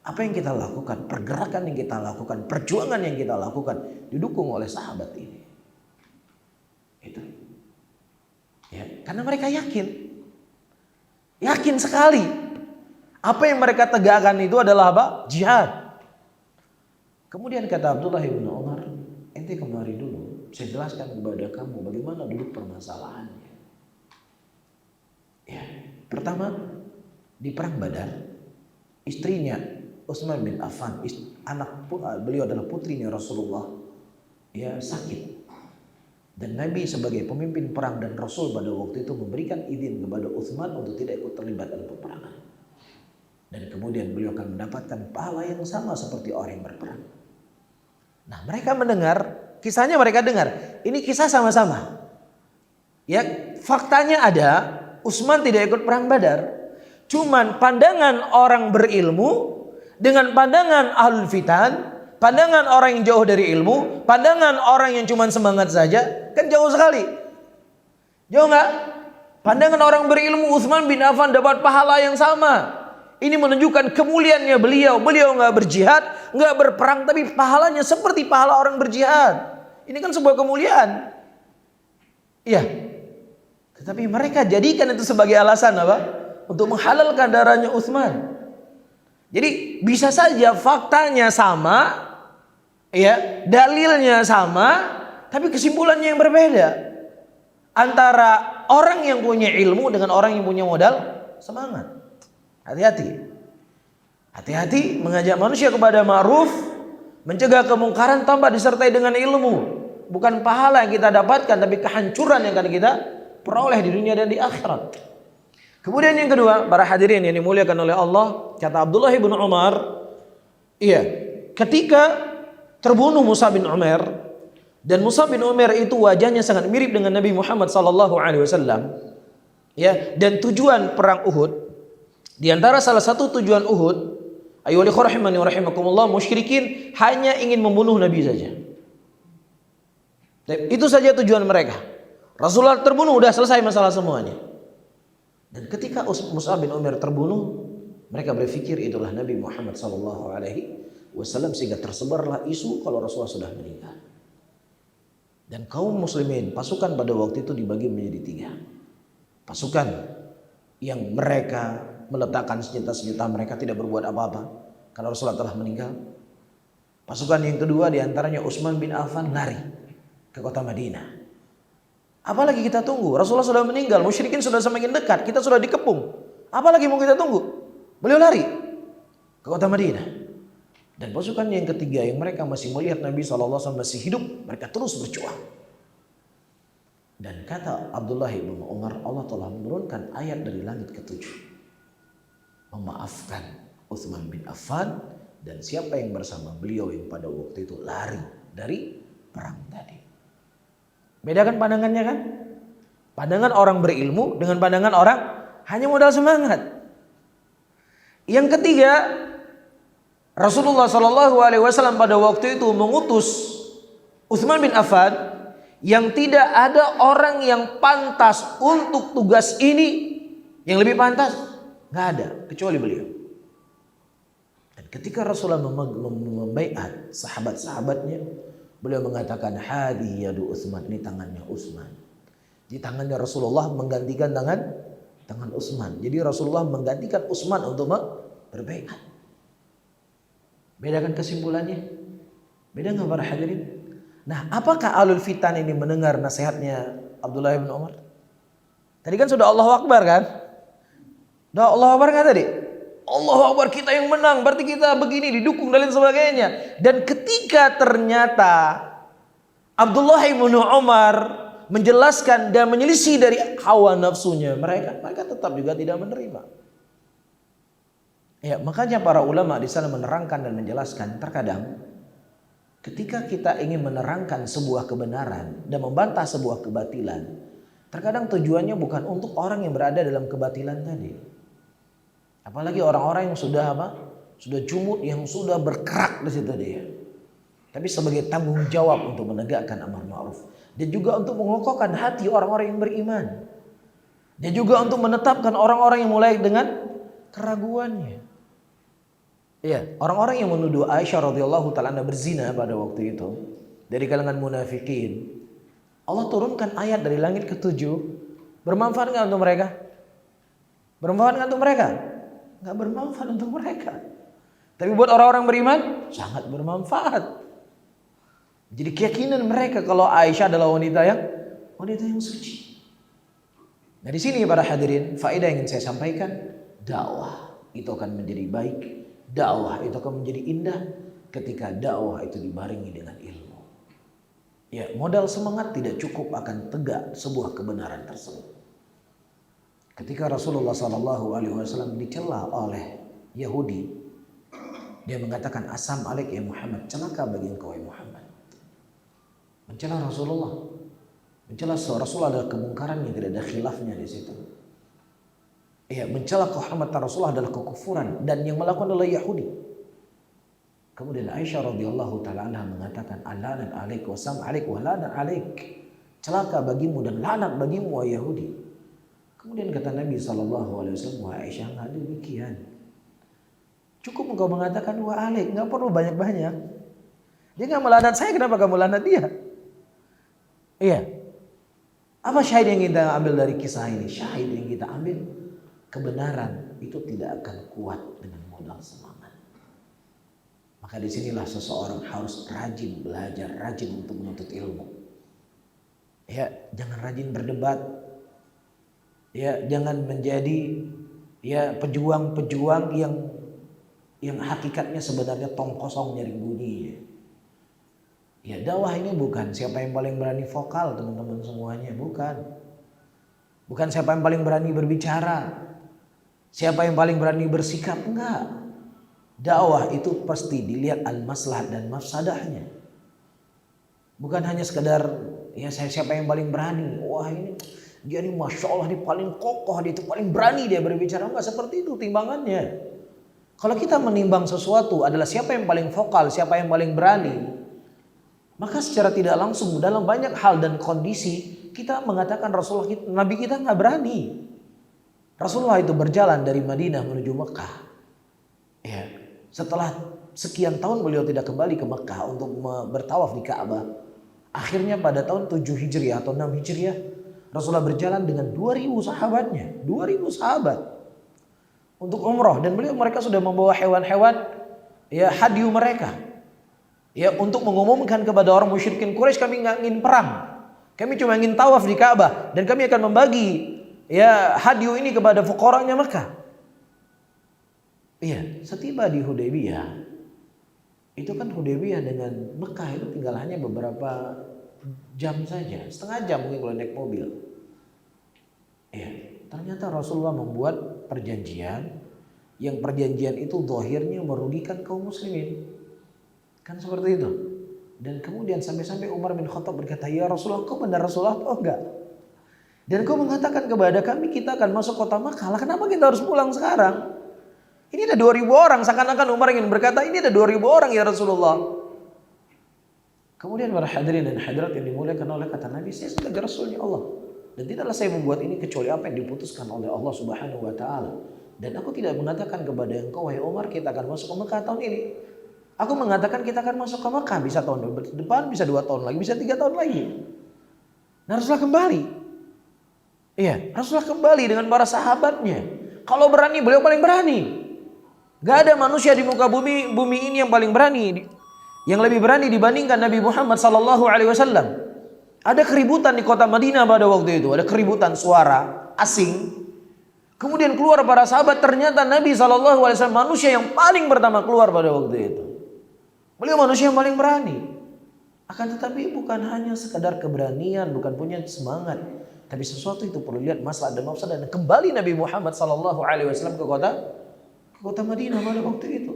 Apa yang kita lakukan, pergerakan yang kita lakukan, perjuangan yang kita lakukan didukung oleh sahabat ini. Itu. Ya, karena mereka yakin sekali apa yang mereka tegakkan itu adalah apa? Jihad. Kemudian kata Abdullah bin Umar, "Ente kemari dulu, saya jelaskan kepada kamu bagaimana duduk permasalahannya." Ya, pertama di perang Badar, istrinya Utsman bin Affan, beliau adalah putrinya Rasulullah, ya, sakit. Dan Nabi sebagai pemimpin perang dan Rasul pada waktu itu memberikan izin kepada Utsman untuk tidak ikut terlibat dalam peperangan. Dan kemudian beliau akan mendapatkan pahala yang sama seperti orang yang berperang. Nah, mereka mendengar, kisahnya mereka dengar. Ini kisah sama-sama. Ya, faktanya ada, Utsman tidak ikut perang Badar. Cuman pandangan orang berilmu dengan pandangan ahlul fitan, pandangan orang yang jauh dari ilmu, pandangan orang yang cuma semangat saja, kan jauh sekali. Jauh nggak? Pandangan orang berilmu, Utsman bin Affan dapat pahala yang sama. Ini menunjukkan kemuliaannya beliau. Beliau nggak berjihad, nggak berperang, tapi pahalanya seperti pahala orang berjihad. Ini kan sebuah kemuliaan. Iya. Tetapi mereka jadikan itu sebagai alasan apa? Untuk menghalalkan darahnya Utsman. Jadi bisa saja faktanya sama, ya, dalilnya sama, tapi kesimpulannya yang berbeda. Antara orang yang punya ilmu dengan orang yang punya modal semangat. Hati-hati. Hati-hati mengajak manusia kepada ma'ruf, mencegah kemungkaran tanpa disertai dengan ilmu. bukan pahala yang kita dapatkan, tapi kehancuran yang akan kita peroleh di dunia dan di akhirat. Kemudian yang kedua, para hadirin yang dimuliakan oleh Allah, kata Abdullah bin Umar, iya, ketika terbunuh Mus'ab bin Umair, dan Mus'ab bin Umair itu wajahnya sangat mirip dengan Nabi Muhammad sallallahu alaihi wasallam, ya, dan tujuan perang Uhud, di antara salah satu tujuan Uhud, ayyuhal ikhwah rahimani wa rahimakumullah, musyrikin hanya ingin membunuh Nabi saja. Itu saja tujuan mereka. Rasulullah terbunuh, udah selesai masalah semuanya. Dan ketika Mus'ab bin Umair terbunuh, mereka berpikir itulah Nabi Muhammad sallallahu alaihi wasallam, sehingga tersebarlah isu kalau Rasulullah sudah meninggal. Dan kaum muslimin, pasukan pada waktu itu dibagi menjadi 3. Pasukan yang mereka meletakkan senjata-senjata mereka, tidak berbuat apa-apa karena Rasulullah telah meninggal. Pasukan yang kedua diantaranya Utsman bin Affan lari ke kota Madinah. Apalagi kita tunggu? Rasulullah sudah meninggal, musyrikin sudah semakin dekat, kita sudah dikepung. Apalagi mau kita tunggu? Beliau lari ke kota Madinah. Dan pasukan yang ketiga yang mereka masih melihat Nabi SAW masih hidup, mereka terus berjuang. Dan kata Abdullah bin Umar, Allah telah menurunkan ayat dari langit ke-7, memaafkan Utsman bin Affan dan siapa yang bersama beliau yang pada waktu itu lari dari perang tadi. Bedakan pandangannya kan? Pandangan orang berilmu dengan pandangan orang hanya modal semangat. Yang ketiga, Rasulullah Shallallahu Alaihi Wasallam pada waktu itu mengutus Utsman bin Affan, yang tidak ada orang yang pantas untuk tugas ini yang lebih pantas, nggak ada kecuali beliau. Dan ketika Rasulullah membaiat sahabat-sahabatnya, beliau mengatakan, hadi yadu Utsman, ini tangannya Utsman. Di tangannya Rasulullah menggantikan tangan Utsman. Jadi Rasulullah menggantikan Utsman untuk berbaiat. Bedakan kesimpulannya? Beda nggak para hadirin? Nah, apakah alul fitan ini mendengar nasihatnya Abdullah bin Umar? Tadi kan sudah Allahu Akbar kan? Udah Allahu Akbar kan tadi? Allahu Akbar, kita yang menang, berarti kita begini, didukung dan lain sebagainya. Dan ketika ternyata Abdullah bin Umar menjelaskan dan menyelisih dari hawa nafsunya, mereka tetap juga tidak menerima. Ya, makanya para ulama di sana menerangkan dan menjelaskan, terkadang ketika kita ingin menerangkan sebuah kebenaran dan membantah sebuah kebatilan, terkadang tujuannya bukan untuk orang yang berada dalam kebatilan tadi. Apalagi orang-orang yang sudah sudah jumud, yang sudah berkerak di situ dia. Tapi sebagai tanggung jawab untuk menegakkan amar ma'ruf, dan juga untuk mengokohkan hati orang-orang yang beriman, dan juga untuk menetapkan orang-orang yang mulai dengan keraguannya. Iya, orang-orang yang menuduh Aisyah radhiyallahu taala berzina pada waktu itu dari kalangan munafikin, Allah turunkan ayat dari langit ke-7. Bermanfaat nggak untuk mereka? Bermanfaat nggak untuk mereka? Nggak bermanfaat untuk mereka. Tapi buat orang-orang beriman sangat bermanfaat. Jadi keyakinan mereka kalau Aisyah adalah wanita yang suci. Nah, di sini para hadirin, faedah yang ingin saya sampaikan, dakwah itu akan menjadi baik. Dakwah itu akan menjadi indah ketika dakwah itu dibarengi dengan ilmu. Ya, modal semangat tidak cukup akan tegak sebuah kebenaran tersebut. Ketika Rasulullah SAW dicela oleh Yahudi, dia mengatakan, asam alaik ya Muhammad, celaka bagi engkau ya Muhammad. Mencela Rasulullah, mencela Rasulullah adalah kemungkaran yang tidak ada khilafnya di situ. Ya, mencela kehormatan Rasulullah adalah kekufuran, dan yang melakukan adalah Yahudi. Kemudian Aisyah radhiyallahu taala anha mengatakan, alanat alaik wa sam alaik wa lanat alaik. Celaka bagimu dan lanat bagimu wahai Yahudi. Kemudian kata Nabi SAW, wahai Aisyah, enggak demikian. Cukup engkau mengatakan wa alaik, enggak perlu banyak-banyak. Dia enggak melanat saya, kenapa kamu lanat dia? Iya. Apa syahid yang kita ambil dari kisah ini? Syahid yang kita ambil, kebenaran itu tidak akan kuat dengan modal semangat. Maka disinilah seseorang harus rajin belajar, rajin untuk menuntut ilmu. Ya, jangan rajin berdebat. Ya, jangan menjadi pejuang-pejuang yang hakikatnya sebenarnya tong kosong nyaring bunyi. Ya dakwah ini bukan siapa yang paling berani vokal teman-teman semuanya, bukan. Bukan siapa yang paling berani berbicara, siapa yang paling berani bersikap, enggak. Dakwah itu pasti dilihat al-maslahat dan mafsadahnya. Bukan hanya sekedar ya siapa yang paling berani. Wah ini dia ini Masya Allah dia paling kokoh, dia itu paling berani dia berbicara. Enggak seperti itu timbangannya. Kalau kita menimbang sesuatu adalah siapa yang paling vokal, siapa yang paling berani, maka secara tidak langsung dalam banyak hal dan kondisi kita mengatakan Rasulullah Nabi kita nggak berani. Rasulullah itu berjalan dari Madinah menuju Mekah. Ya, setelah sekian tahun beliau tidak kembali ke Mekah untuk bertawaf di Ka'bah. Akhirnya pada tahun 7 Hijriah atau 6 Hijriah Rasulullah berjalan dengan 2000 sahabatnya, 2000 sahabat untuk umroh, dan mereka sudah membawa hewan-hewan ya hadyu mereka. Ya untuk mengumumkan kepada orang musyrikin Quraisy kami nggak ingin perang. Kami cuma ingin tawaf di Ka'bah dan kami akan membagi ya hadyu ini kepada fuqaranya Mekah. Iya, setiba di Hudaybiyah, itu kan Hudaybiyah dengan Mekah itu tinggal hanya beberapa jam saja, setengah jam mungkin kalau naik mobil. Iya, ternyata Rasulullah membuat perjanjian, yang perjanjian itu zahirnya merugikan kaum muslimin, kan seperti itu. Dan kemudian sampai-sampai Umar bin Khattab berkata, ya Rasulullah, kau benar Rasulullah atau enggak? Dan kau mengatakan kepada kami kita akan masuk kota Makkah, kenapa kita harus pulang sekarang? Ini ada 2000 orang, seakan-akan Umar ingin berkata ini ada 2000 orang ya Rasulullah. Kemudian para hadirin dan hadirat yang dimuliakan oleh kata Nabi, saya sebagai Rasulnya Allah, dan tidaklah saya membuat ini kecuali apa yang diputuskan oleh Allah Subhanahu wa taala. Dan aku tidak mengatakan kepada engkau wahai Umar kita akan masuk ke Mekah tahun ini. Aku mengatakan kita akan masuk ke Mekah bisa tahun depan, bisa 2 tahun lagi, bisa 3 tahun lagi. Nah Rasulullah kembali. Iya, Rasulullah kembali dengan para sahabatnya. Kalau berani beliau paling berani. Gak ada manusia di muka bumi ini yang paling berani, yang lebih berani dibandingkan Nabi Muhammad sallallahu alaihi wasallam. Ada keributan di kota Madinah pada waktu itu, ada keributan suara asing. Kemudian keluar para sahabat, ternyata Nabi sallallahu alaihi wasallam manusia yang paling pertama keluar pada waktu itu. Beliau manusia yang paling berani. Akan tetapi bukan hanya sekedar keberanian, bukan punya semangat, tapi sesuatu itu perlu lihat masalah dan mafsadah. Dan kembali Nabi Muhammad sallallahu alaihi wasallam ke kota Madinah pada waktu itu.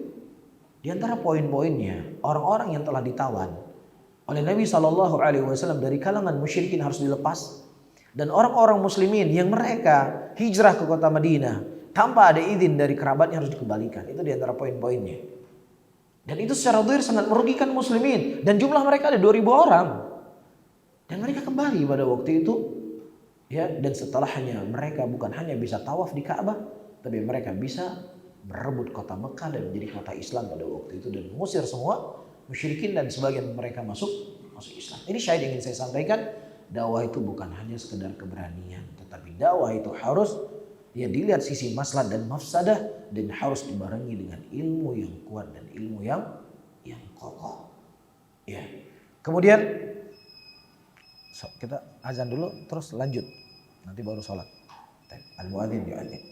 Di antara poin-poinnya, orang-orang yang telah ditawan oleh Nabi sallallahu alaihi wasallam dari kalangan musyrikin harus dilepas, dan orang-orang muslimin yang mereka hijrah ke kota Madinah tanpa ada izin dari kerabatnya harus dikembalikan. Itu di antara poin-poinnya. Dan itu secara zahir sangat merugikan muslimin, dan jumlah mereka ada 2000 orang. Dan mereka kembali pada waktu itu ya, dan setelahnya mereka bukan hanya bisa tawaf di Ka'bah, tapi mereka bisa merebut kota Mekah dan menjadi kota Islam pada waktu itu, dan mengusir semua musyrikin dan sebagian mereka masuk Islam. Ini syahid yang ingin saya sampaikan, dakwah itu bukan hanya sekedar keberanian, tetapi dakwah itu harus ya dilihat sisi maslahat dan mafsadah, dan harus dibarengi dengan ilmu yang kuat dan ilmu yang kokoh. Ya. Kemudian kita azan dulu terus lanjut. Nanti baru sholat. Al-muadzin yu'adzin.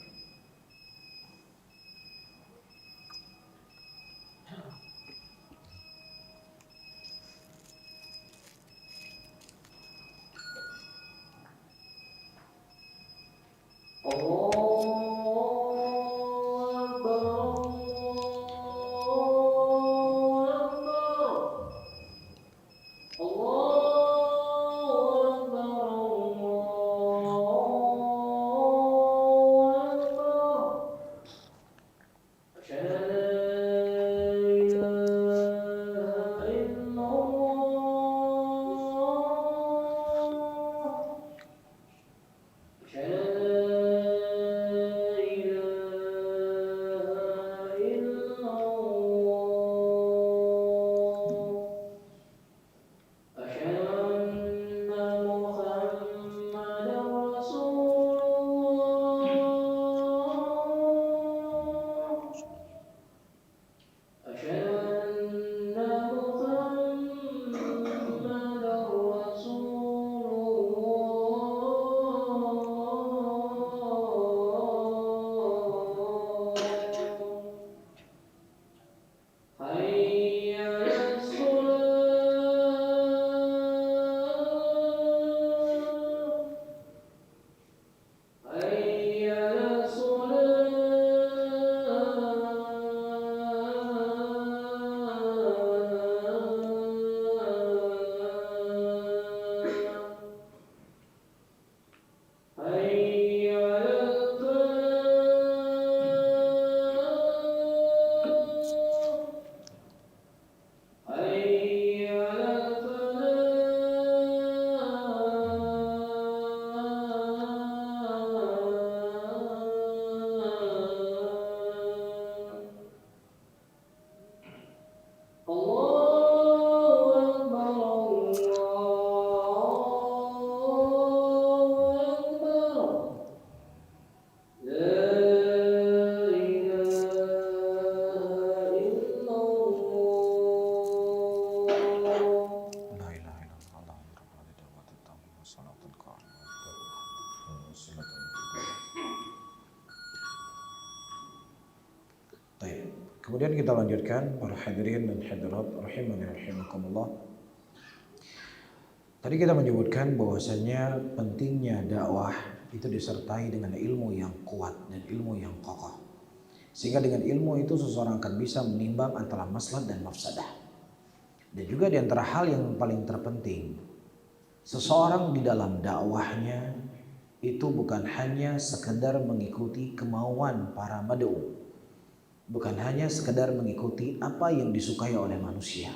Kemudian kita lanjutkan para hadirin dan hadirat rahimani rahimakumullah. Tadi kita menyebutkan bahwasanya pentingnya dakwah itu disertai dengan ilmu yang kuat dan ilmu yang kokoh. Sehingga dengan ilmu itu seseorang akan bisa menimbang antara maslahat dan mafsadah. Dan juga di antara hal yang paling terpenting, seseorang di dalam dakwahnya itu bukan hanya sekedar mengikuti kemauan para mad'u. Bukan hanya sekedar mengikuti apa yang disukai oleh manusia.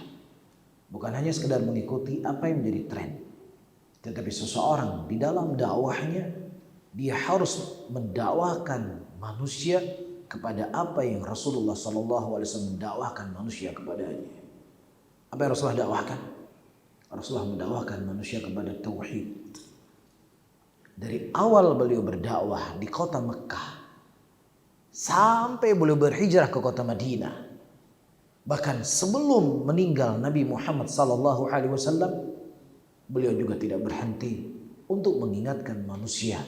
Bukan hanya sekedar mengikuti apa yang menjadi tren. Tetapi seseorang di dalam dakwahnya, dia harus mendakwahkan manusia kepada apa yang Rasulullah SAW mendakwahkan manusia kepadanya. Apa yang Rasulullah dakwahkan? Rasulullah mendakwahkan manusia kepada tauhid. Dari awal beliau berdakwah di kota Mekah sampai beliau berhijrah ke kota Madinah. Bahkan sebelum meninggal Nabi Muhammad SAW, beliau juga tidak berhenti untuk mengingatkan manusia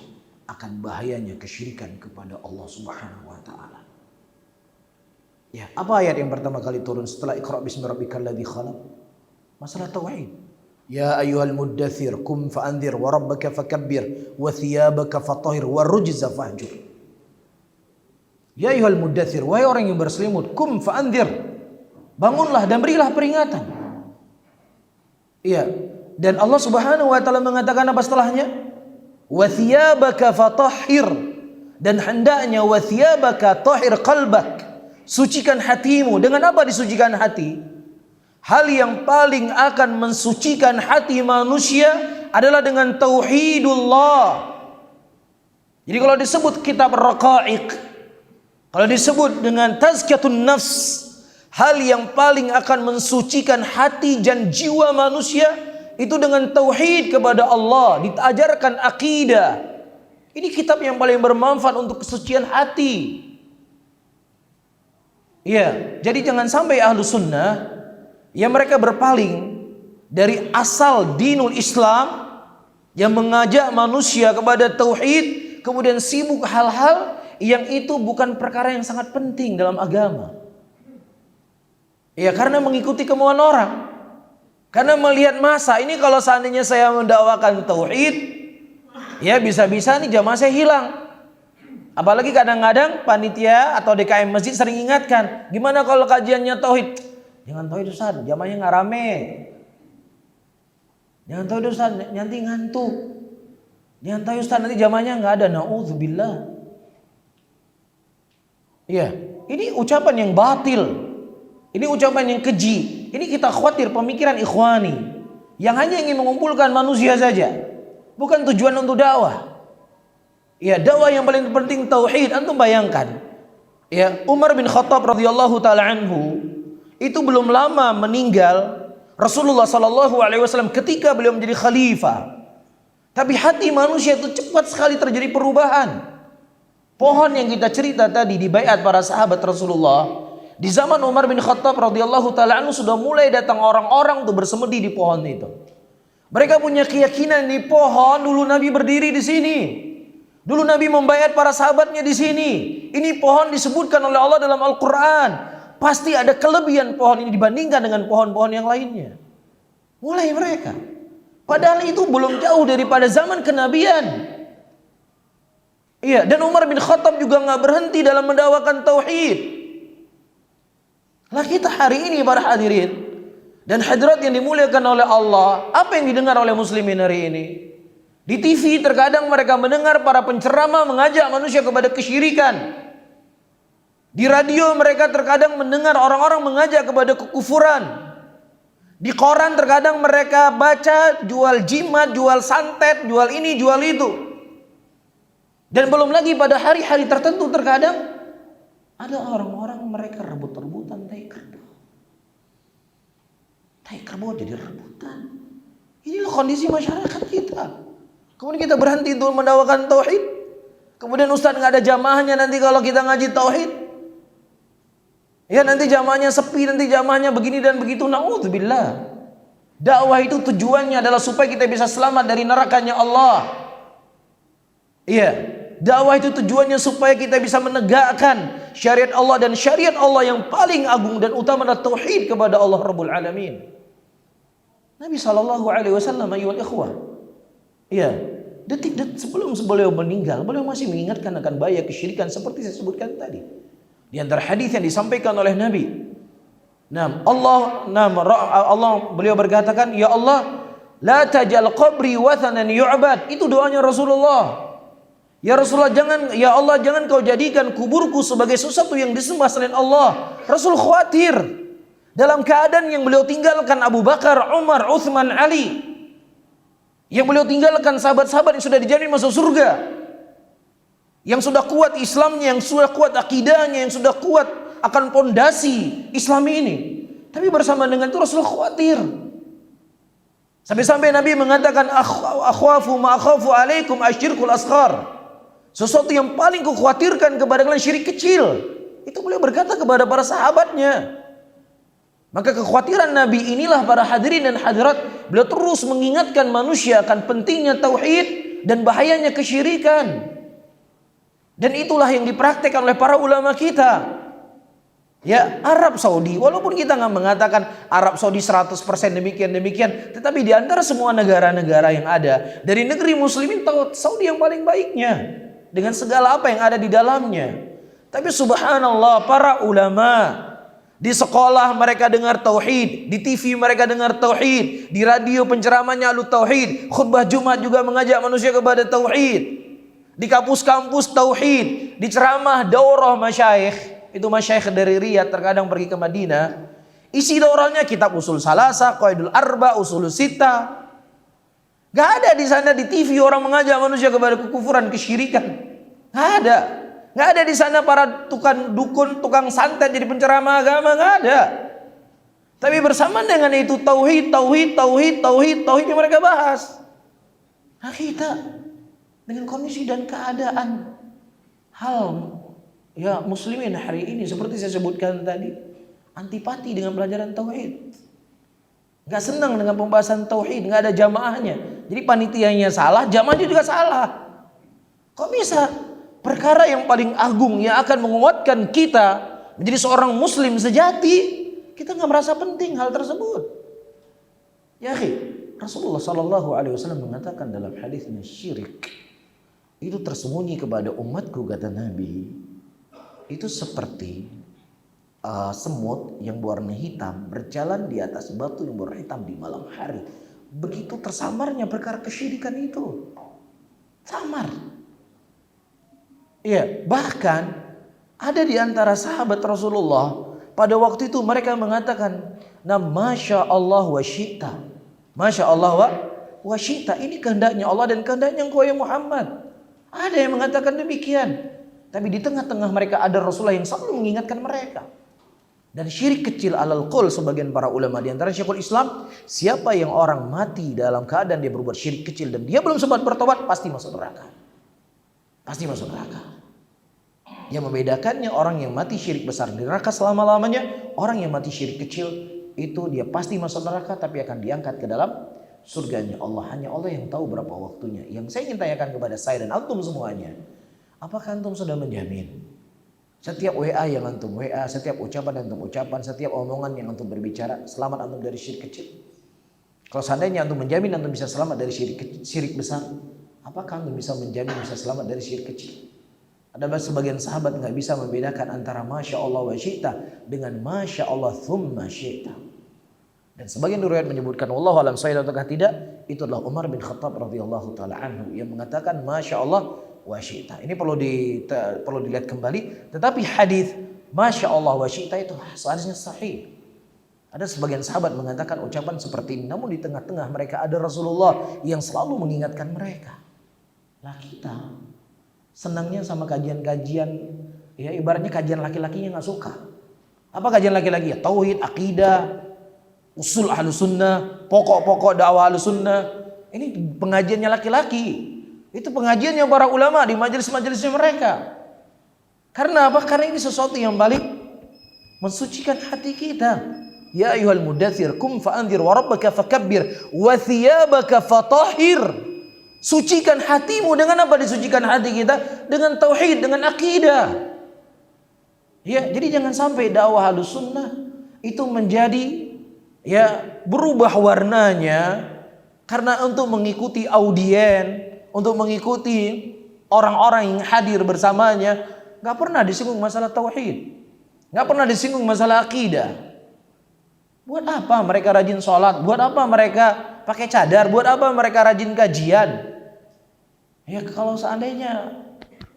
akan bahayanya kesyirikan kepada Allah Subhanahu wa taala. Ya, apa ayat yang pertama kali turun setelah Iqra bismi rabbikal ladzi khalaq? Masalah tauhid. Ya ayyuhal muddathir qum fa'anzir wa rabbaka fakabbir wa thiyabaka fatahhir wa rujza fahjur. Ya ayyuhal muddathir, wahai orang yang berselimut, kum fa'anzir, bangunlah dan berilah peringatan. Iya, dan Allah Subhanahu wa taala mengatakan apa setelahnya? Wa thiyabaka fatahhir, dan hendaknya wa thiyabaka tahhir qalbak, sucikan hatimu. Dengan apa disucikan hati? Hal yang paling akan mensucikan hati manusia adalah dengan tauhidullah. Jadi kalau disebut kitab Raqaiq, kalau disebut dengan tazkiyatun nafs, hal yang paling akan mensucikan hati dan jiwa manusia itu dengan tauhid kepada Allah, diajarkan akidah. Ini kitab yang paling bermanfaat untuk kesucian hati. Iya, jadi jangan sampai ahlu sunnah yang mereka berpaling dari asal dinul Islam yang mengajak manusia kepada tauhid, kemudian sibuk hal-hal yang itu bukan perkara yang sangat penting dalam agama. Ya, karena mengikuti kemauan orang. Karena melihat masa ini, kalau seandainya saya mendakwakan tauhid, ya bisa-bisa nih jamaah saya hilang. Apalagi kadang-kadang panitia atau DKM masjid sering ingatkan, gimana kalau kajiannya tauhid? Jangan tauhid Ustaz, jamaahnya nggak rame. Jangan tauhid Ustaz, nanti ngantuk. Jangan tauhid Ustaz, nanti jamaahnya nggak ada. Na'udzubillah. Iya, ini ucapan yang batil. Ini ucapan yang keji. Ini kita khawatir pemikiran ikhwani yang hanya ingin mengumpulkan manusia saja, bukan tujuan untuk dakwah. Ya, dakwah yang paling penting tauhid. Antum bayangkan, ya, Umar bin Khattab radhiyallahu taala anhu itu belum lama meninggal Rasulullah sallallahu alaihi wasallam ketika beliau menjadi khalifah. Tapi hati manusia itu cepat sekali terjadi perubahan. Pohon yang kita cerita tadi di baiat para sahabat Rasulullah, di zaman Umar bin Khattab radhiyallahu taala anhu sudah mulai datang orang-orang untuk bersemedi di pohon itu. Mereka punya keyakinan di pohon dulu Nabi berdiri di sini. Dulu Nabi membaiat para sahabatnya di sini. Ini pohon disebutkan oleh Allah dalam Al-Qur'an. Pasti ada kelebihan pohon ini dibandingkan dengan pohon-pohon yang lainnya. Mulai mereka. Padahal itu belum jauh daripada zaman kenabian. Iya, dan Umar bin Khattab juga nggak berhenti dalam mendakwakan tauhid. Lah kita hari ini para hadirin dan hadirat yang dimuliakan oleh Allah, apa yang didengar oleh muslimin hari ini? Di TV terkadang mereka mendengar para penceramah mengajak manusia kepada kesyirikan. Di radio mereka terkadang mendengar orang-orang mengajak kepada kekufuran. Di koran terkadang mereka baca jual jimat, jual santet, jual ini, jual itu. Dan belum lagi pada hari-hari tertentu terkadang ada orang-orang mereka rebut-rebutan tai kerbau. Tai kerbau jadi rebutan. Inilah kondisi masyarakat kita. Kemudian kita berhenti untuk mendakwakan tauhid. Kemudian ustaz nggak ada jamaahnya nanti kalau kita ngaji tauhid. Ya nanti jamaahnya sepi, nanti jamaahnya begini dan begitu. Na'udzubillah. Dakwah itu tujuannya adalah supaya kita bisa selamat dari nerakanya Allah. Iya. Dakwah itu tujuannya supaya kita bisa menegakkan syariat Allah, dan syariat Allah yang paling agung dan utama adalah tauhid kepada Allah Rabbul Alamin. Nabi SAW, ayyuhal ikhwah, ya, detik-detik sebelum beliau meninggal, beliau masih mengingatkan akan bahaya kesyirikan seperti saya sebutkan tadi. Di antara hadis yang disampaikan oleh Nabi, Allah beliau berkatakan, ya Allah, la tajal qabri wathanan yu'bad. Itu doanya Rasulullah. Ya Rasulullah, ya Allah, jangan kau jadikan kuburku sebagai sesuatu yang disembah selain Allah. Rasul khawatir dalam keadaan yang beliau tinggalkan Abu Bakar, Umar, Uthman, Ali, yang beliau tinggalkan sahabat-sahabat yang sudah dijamin masuk surga, yang sudah kuat Islamnya, yang sudah kuat akidahnya, yang sudah kuat akan pondasi Islam ini. Tapi bersama dengan itu Rasul khawatir. Sampai-sampai Nabi mengatakan, akhwafu ma akhafu alaikum asyirkul asghar. Sesuatu yang paling kukhawatirkan kepada kalian syirik kecil. Itu beliau berkata kepada para sahabatnya. Maka kekhawatiran Nabi inilah para hadirin dan hadirat, beliau terus mengingatkan manusia akan pentingnya tauhid dan bahayanya kesyirikan. Dan itulah yang dipraktekkan oleh para ulama kita. Ya, Arab Saudi, walaupun kita nggak mengatakan Arab Saudi 100% demikian, tetapi di antara semua negara-negara yang ada, dari negeri muslimin, tahu Saudi yang paling baiknya dengan segala apa yang ada di dalamnya. Tapi subhanallah, para ulama di sekolah mereka dengar tauhid, di TV mereka dengar tauhid, di radio penceramahnya ahlu tauhid, khutbah Jumat juga mengajak manusia kepada tauhid, di kampus-kampus tauhid, di ceramah daurah masyayikh. Itu masyayikh dari Riyadh terkadang pergi ke Madinah, isi daurahnya kitab usul salasah, qaidul arba, usul sita. Gak ada di sana di TV orang mengajak manusia kepada kekufuran, kesyirikan. Gak ada. Gak ada di sana para tukang dukun, tukang santet jadi penceramah agama. Gak ada. Tapi bersama dengan itu tauhid yang mereka bahas. Nah kita dengan kondisi dan keadaan hal ya muslimin hari ini seperti saya sebutkan tadi, antipati dengan pelajaran tauhid, nggak senang dengan pembahasan tauhid, nggak ada jamaahnya. Jadi panitianya salah, jamaahnya juga salah. Kok bisa? Perkara yang paling agung yang akan menguatkan kita menjadi seorang muslim sejati, kita nggak merasa penting hal tersebut. Ya Rasulullah SAW mengatakan dalam hadisnya, syirik itu tersembunyi kepada umatku, kata Nabi, itu seperti semut yang berwarna hitam berjalan di atas batu yang berwarna hitam di malam hari. Begitu tersamarnya perkara kesyirikan itu, samar. Iya, bahkan ada di antara sahabat Rasulullah pada waktu itu mereka mengatakan, masya Allah wa syi'ta, masya Allah wa syi'ta, ini kehendaknya Allah dan kehendaknya engkau ya Muhammad. Ada yang mengatakan demikian. Tapi di tengah-tengah mereka ada Rasulullah yang selalu mengingatkan mereka. Dan syirik kecil alal qul, sebagian para ulama di antara Syekhul Islam, siapa yang orang mati dalam keadaan dia berbuat syirik kecil dan dia belum sempat bertobat, pasti masuk neraka. Pasti masuk neraka. Yang membedakannya orang yang mati syirik besar di neraka selama-lamanya, orang yang mati syirik kecil itu dia pasti masuk neraka tapi akan diangkat ke dalam surganya Allah. Hanya Allah yang tahu berapa waktunya. Yang saya ingin tanyakan kepada saya dan antum semuanya, apakah antum sudah menjamin setiap WA yang antum WA, setiap ucapan yang antum ucapan, setiap omongan yang antum berbicara, selamat antum dari syirik kecil? Kalau seandainya antum menjamin antum bisa selamat dari syirik besar, apakah antum bisa menjamin bisa selamat dari syirik kecil? Ada sebagian sahabat nggak bisa membedakan antara masya Allah wa syi'ta dengan masya Allah thumma syi'ta. Dan sebagian riwayat menyebutkan wallahu alam sahih ataukah tidak, itu adalah Umar bin Khattab radhiyallahu taala anhu yang mengatakan masya Allah wa syi'ta. Ini perlu dilihat kembali. Tetapi hadis masya Allah wa syi'ta itu seharusnya sahih. Ada sebagian sahabat mengatakan ucapan seperti ini, namun di tengah-tengah mereka ada Rasulullah yang selalu mengingatkan mereka. Lah kita senangnya sama kajian-kajian, ya ibaratnya kajian laki-lakinya nggak suka. Apa kajian laki-laki? Ya tauhid, akidah, usul ahlus sunnah, pokok-pokok dakwah ahlus sunnah. Ini pengajiannya laki-laki. Itu pengajiannya para ulama di majelis-majelisnya mereka. Karena apa? Karena ini sesuatu yang balik mensucikan hati kita. Ya ayyuhal mudaththir kum fa'anzir wa rabbaka fakabbir wa thiyabaka fatahhir. Sucikan hatimu. Dengan apa disucikan hati kita? dengan tauhid, dengan akidah. Ya, jadi jangan sampai dakwah Ahlussunnah itu menjadi berubah warnanya karena untuk mengikuti audien, untuk mengikuti orang-orang yang hadir bersamanya, nggak pernah disinggung masalah tauhid, nggak pernah disinggung masalah akidah. Buat apa mereka rajin sholat? Buat apa mereka pakai cadar? Buat apa mereka rajin kajian? Ya kalau seandainya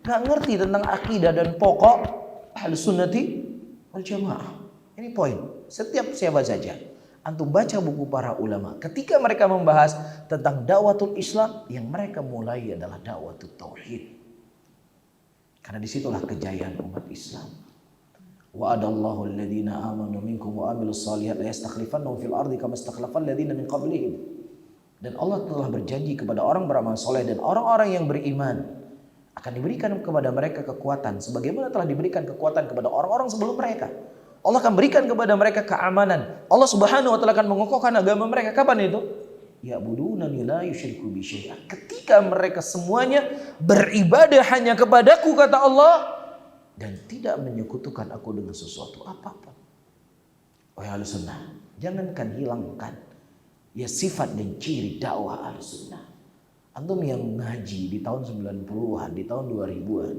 nggak ngerti tentang akidah dan pokok Ahlussunnati wal Jamaah. Ini poin. Setiap siapa saja antum baca buku para ulama, ketika mereka membahas tentang dakwatul Islam, yang mereka mulai adalah dakwatul tauhid. Karena disitulah kejayaan umat Islam. Wa'adallahu alladhina amanu minkum wa amilus shalihat la yastakhlifannahum fil ardi kama istakhlafal ladzina min qablihim. Dan Allah telah berjanji kepada orang beramal soleh dan orang-orang yang beriman akan diberikan kepada mereka kekuatan sebagaimana telah diberikan kekuatan kepada orang-orang sebelum mereka. Allah akan berikan kepada mereka keamanan. Allah Subhanahu wa taala akan mengokohkan agama mereka. Kapan itu? Ya'budunani la yusyriku bi syai'a. Ketika mereka semuanya beribadah hanya kepadaku, kata Allah, dan tidak menyekutukan aku dengan sesuatu apapun. Wahai Ahlussunnah, jangankan hilangkan sifat dan ciri dakwah Ahlussunnah. Antum yang ngaji di tahun 90-an, di tahun 2000-an,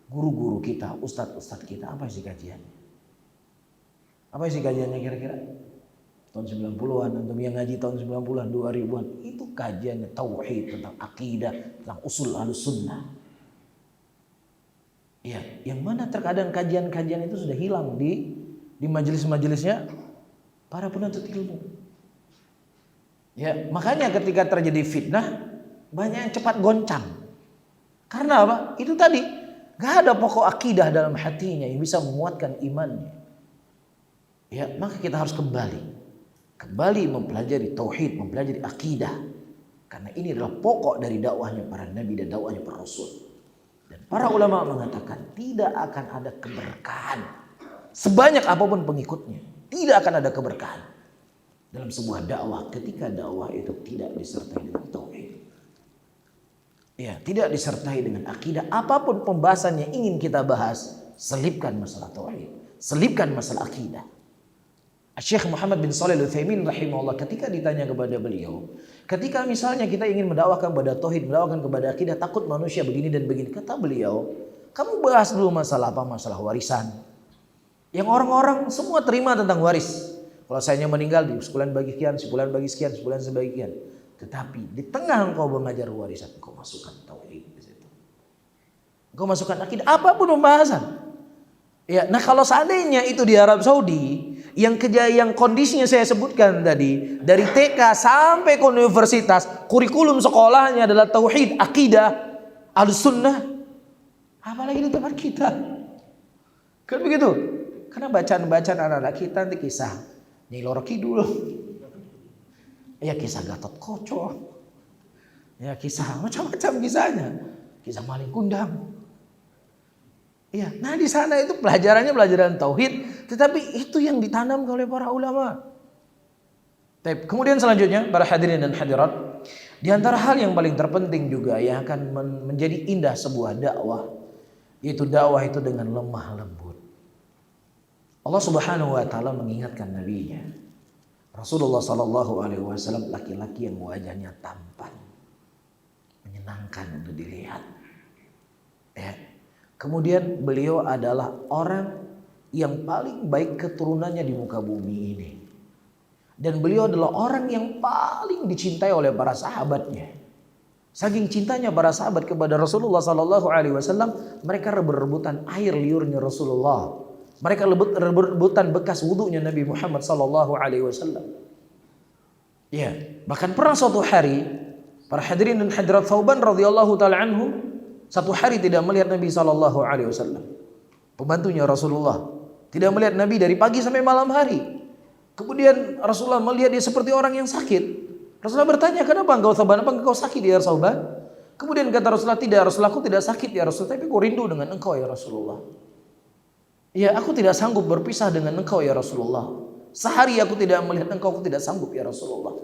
guru-guru kita, ustadz-ustadz kita, apa sih kajiannya? Apa sih kajiannya kira-kira? Tahun 90-an, antum yang ngaji tahun 90-an, 2000-an, itu kajiannya tauhid, tentang akidah, tentang usul Ahlussunnah. Ya, yang mana terkadang kajian-kajian itu sudah hilang di majelis-majelisnya para penuntut ilmu. Ya, makanya ketika terjadi fitnah, banyak yang cepat goncang. Karena apa? Itu tadi, gak ada pokok akidah dalam hatinya yang bisa menguatkan imannya. Ya, maka kita harus kembali mempelajari tauhid, mempelajari akidah. Karena ini adalah pokok dari dakwahnya para nabi dan dakwahnya para rasul. Dan para ulama mengatakan tidak akan ada keberkahan sebanyak apapun pengikutnya. Tidak akan ada keberkahan dalam sebuah dakwah ketika dakwah itu tidak disertai dengan tauhid. Ya, tidak disertai dengan akidah. Apapun pembahasan yang ingin kita bahas, selipkan masalah tauhid, selipkan masalah akidah. Syekh Muhammad bin Shalih Al-Utsaimin rahimahullah ketika ditanya kepada beliau, ketika misalnya kita ingin mendakwakan kepada tauhid, mendakwakan kepada akidah, takut manusia begini dan begini, kata beliau, kamu bahas dulu masalah apa? Masalah warisan. Yang orang-orang semua terima tentang waris. Kalau saya meninggal, di sebulan bagi sekian, sebulan bagi sekian, sebulan sebagian. Tetapi di tengah engkau mengajar warisan, engkau masukkan tauhid di situ. Engkau masukkan akidah, apapun pembahasan. Ya, nah kalau seandainya itu di Arab Saudi, yang kondisinya saya sebutkan tadi, dari TK sampai ke universitas, kurikulum sekolahnya adalah tauhid, akidah, Ahlussunnah, apalagi di tempat kita. Kan begitu? Karena bacaan-bacaan anak-anak kita nanti kisah Nyai Loro Kidul. Ya kisah Gatot Koco, ya kisah macam-macam kisahnya, kisah maling kundang. Ya, nah di sana itu pelajarannya pelajaran tauhid, tetapi itu yang ditanam oleh para ulama. Kemudian selanjutnya para hadirin dan hadirat, di antara hal yang paling terpenting juga yang akan menjadi indah sebuah dakwah, yaitu dakwah itu dengan lemah lembut. Allah Subhanahu wa taala mengingatkan nabinya Rasulullah sallallahu alaihi wasallam, laki-laki yang wajahnya tampan, menyenangkan untuk dilihat. Ya. Kemudian beliau adalah orang yang paling baik keturunannya di muka bumi ini. Dan beliau adalah orang yang paling dicintai oleh para sahabatnya. Saking cintanya para sahabat kepada Rasulullah sallallahu alaihi wasallam, mereka rebut-rebutan air liurnya Rasulullah. Mereka rebutan bekas wudunya Nabi Muhammad sallallahu alaihi wasallam. Ya, bahkan pernah suatu hari para hadirin dan hadirat Thauban radhiyallahu taala anhu satu hari tidak melihat Nabi sallallahu alaihi wasallam. Pembantunya Rasulullah tidak melihat Nabi dari pagi sampai malam hari. Kemudian Rasulullah melihat dia seperti orang yang sakit. Rasulullah bertanya, "Kenapa engkau Thauban? Apa engkau sakit ya Thauban?" Kemudian kata Rasulullah, "Tidak, Rasulullah, aku tidak sakit ya Rasulullah, tapi aku rindu dengan engkau ya Rasulullah. Ya, aku tidak sanggup berpisah dengan engkau ya Rasulullah. Sehari aku tidak melihat engkau, aku tidak sanggup ya Rasulullah.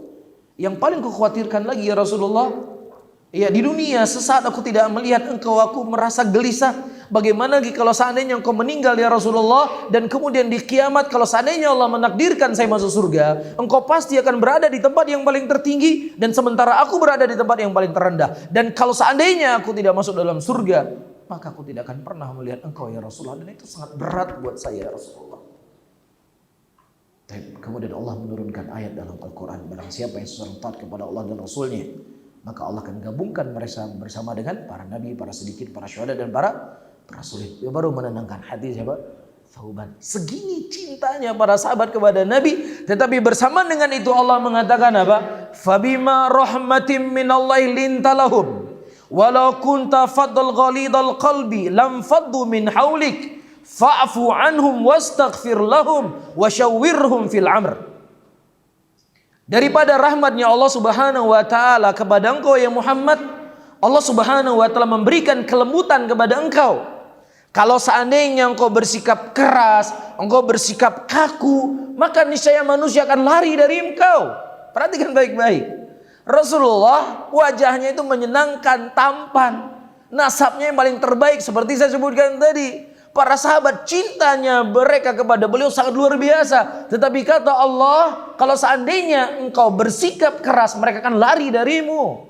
Yang paling kukhawatirkan lagi ya Rasulullah, Ya, di dunia sesaat aku tidak melihat engkau, aku merasa gelisah. Bagaimana lagi kalau seandainya engkau meninggal ya Rasulullah, dan kemudian di kiamat kalau seandainya Allah menakdirkan saya masuk surga, engkau pasti akan berada di tempat yang paling tertinggi, dan sementara aku berada di tempat yang paling terendah. Dan kalau seandainya aku tidak masuk dalam surga, maka aku tidak akan pernah melihat engkau ya Rasulullah. Dan itu sangat berat buat saya ya Rasulullah. Dan kemudian Allah menurunkan ayat dalam Al-Quran, barang siapa yang seorang taat kepada Allah dan Rasulnya, maka Allah akan gabungkan mereka bersama dengan para nabi, para siddiqin, para syuhada, dan para rasulin. Dia baru menenangkan hati siapa? Thauban. Segini cintanya para sahabat kepada Nabi, tetapi bersama dengan itu Allah mengatakan apa? Fabima rahmatim minallahi lintalahum walau kunta faddal ghalidal qalbi lam faddu min haulik fa'fu anhum wastaghfir lahum wasyawwirhum fil amr. Daripada rahmatnya Allah subhanahu wa ta'ala kepada engkau ya Muhammad, Allah subhanahu wa ta'ala memberikan kelembutan kepada engkau. Kalau seandainya engkau bersikap keras, engkau bersikap kaku, maka niscaya manusia akan lari dari engkau. Perhatikan baik-baik. Rasulullah wajahnya itu menyenangkan, tampan, nasabnya yang paling terbaik seperti saya sebutkan tadi. Para sahabat cintanya mereka kepada beliau sangat luar biasa. Tetapi kata Allah, kalau seandainya engkau bersikap keras, mereka akan lari darimu.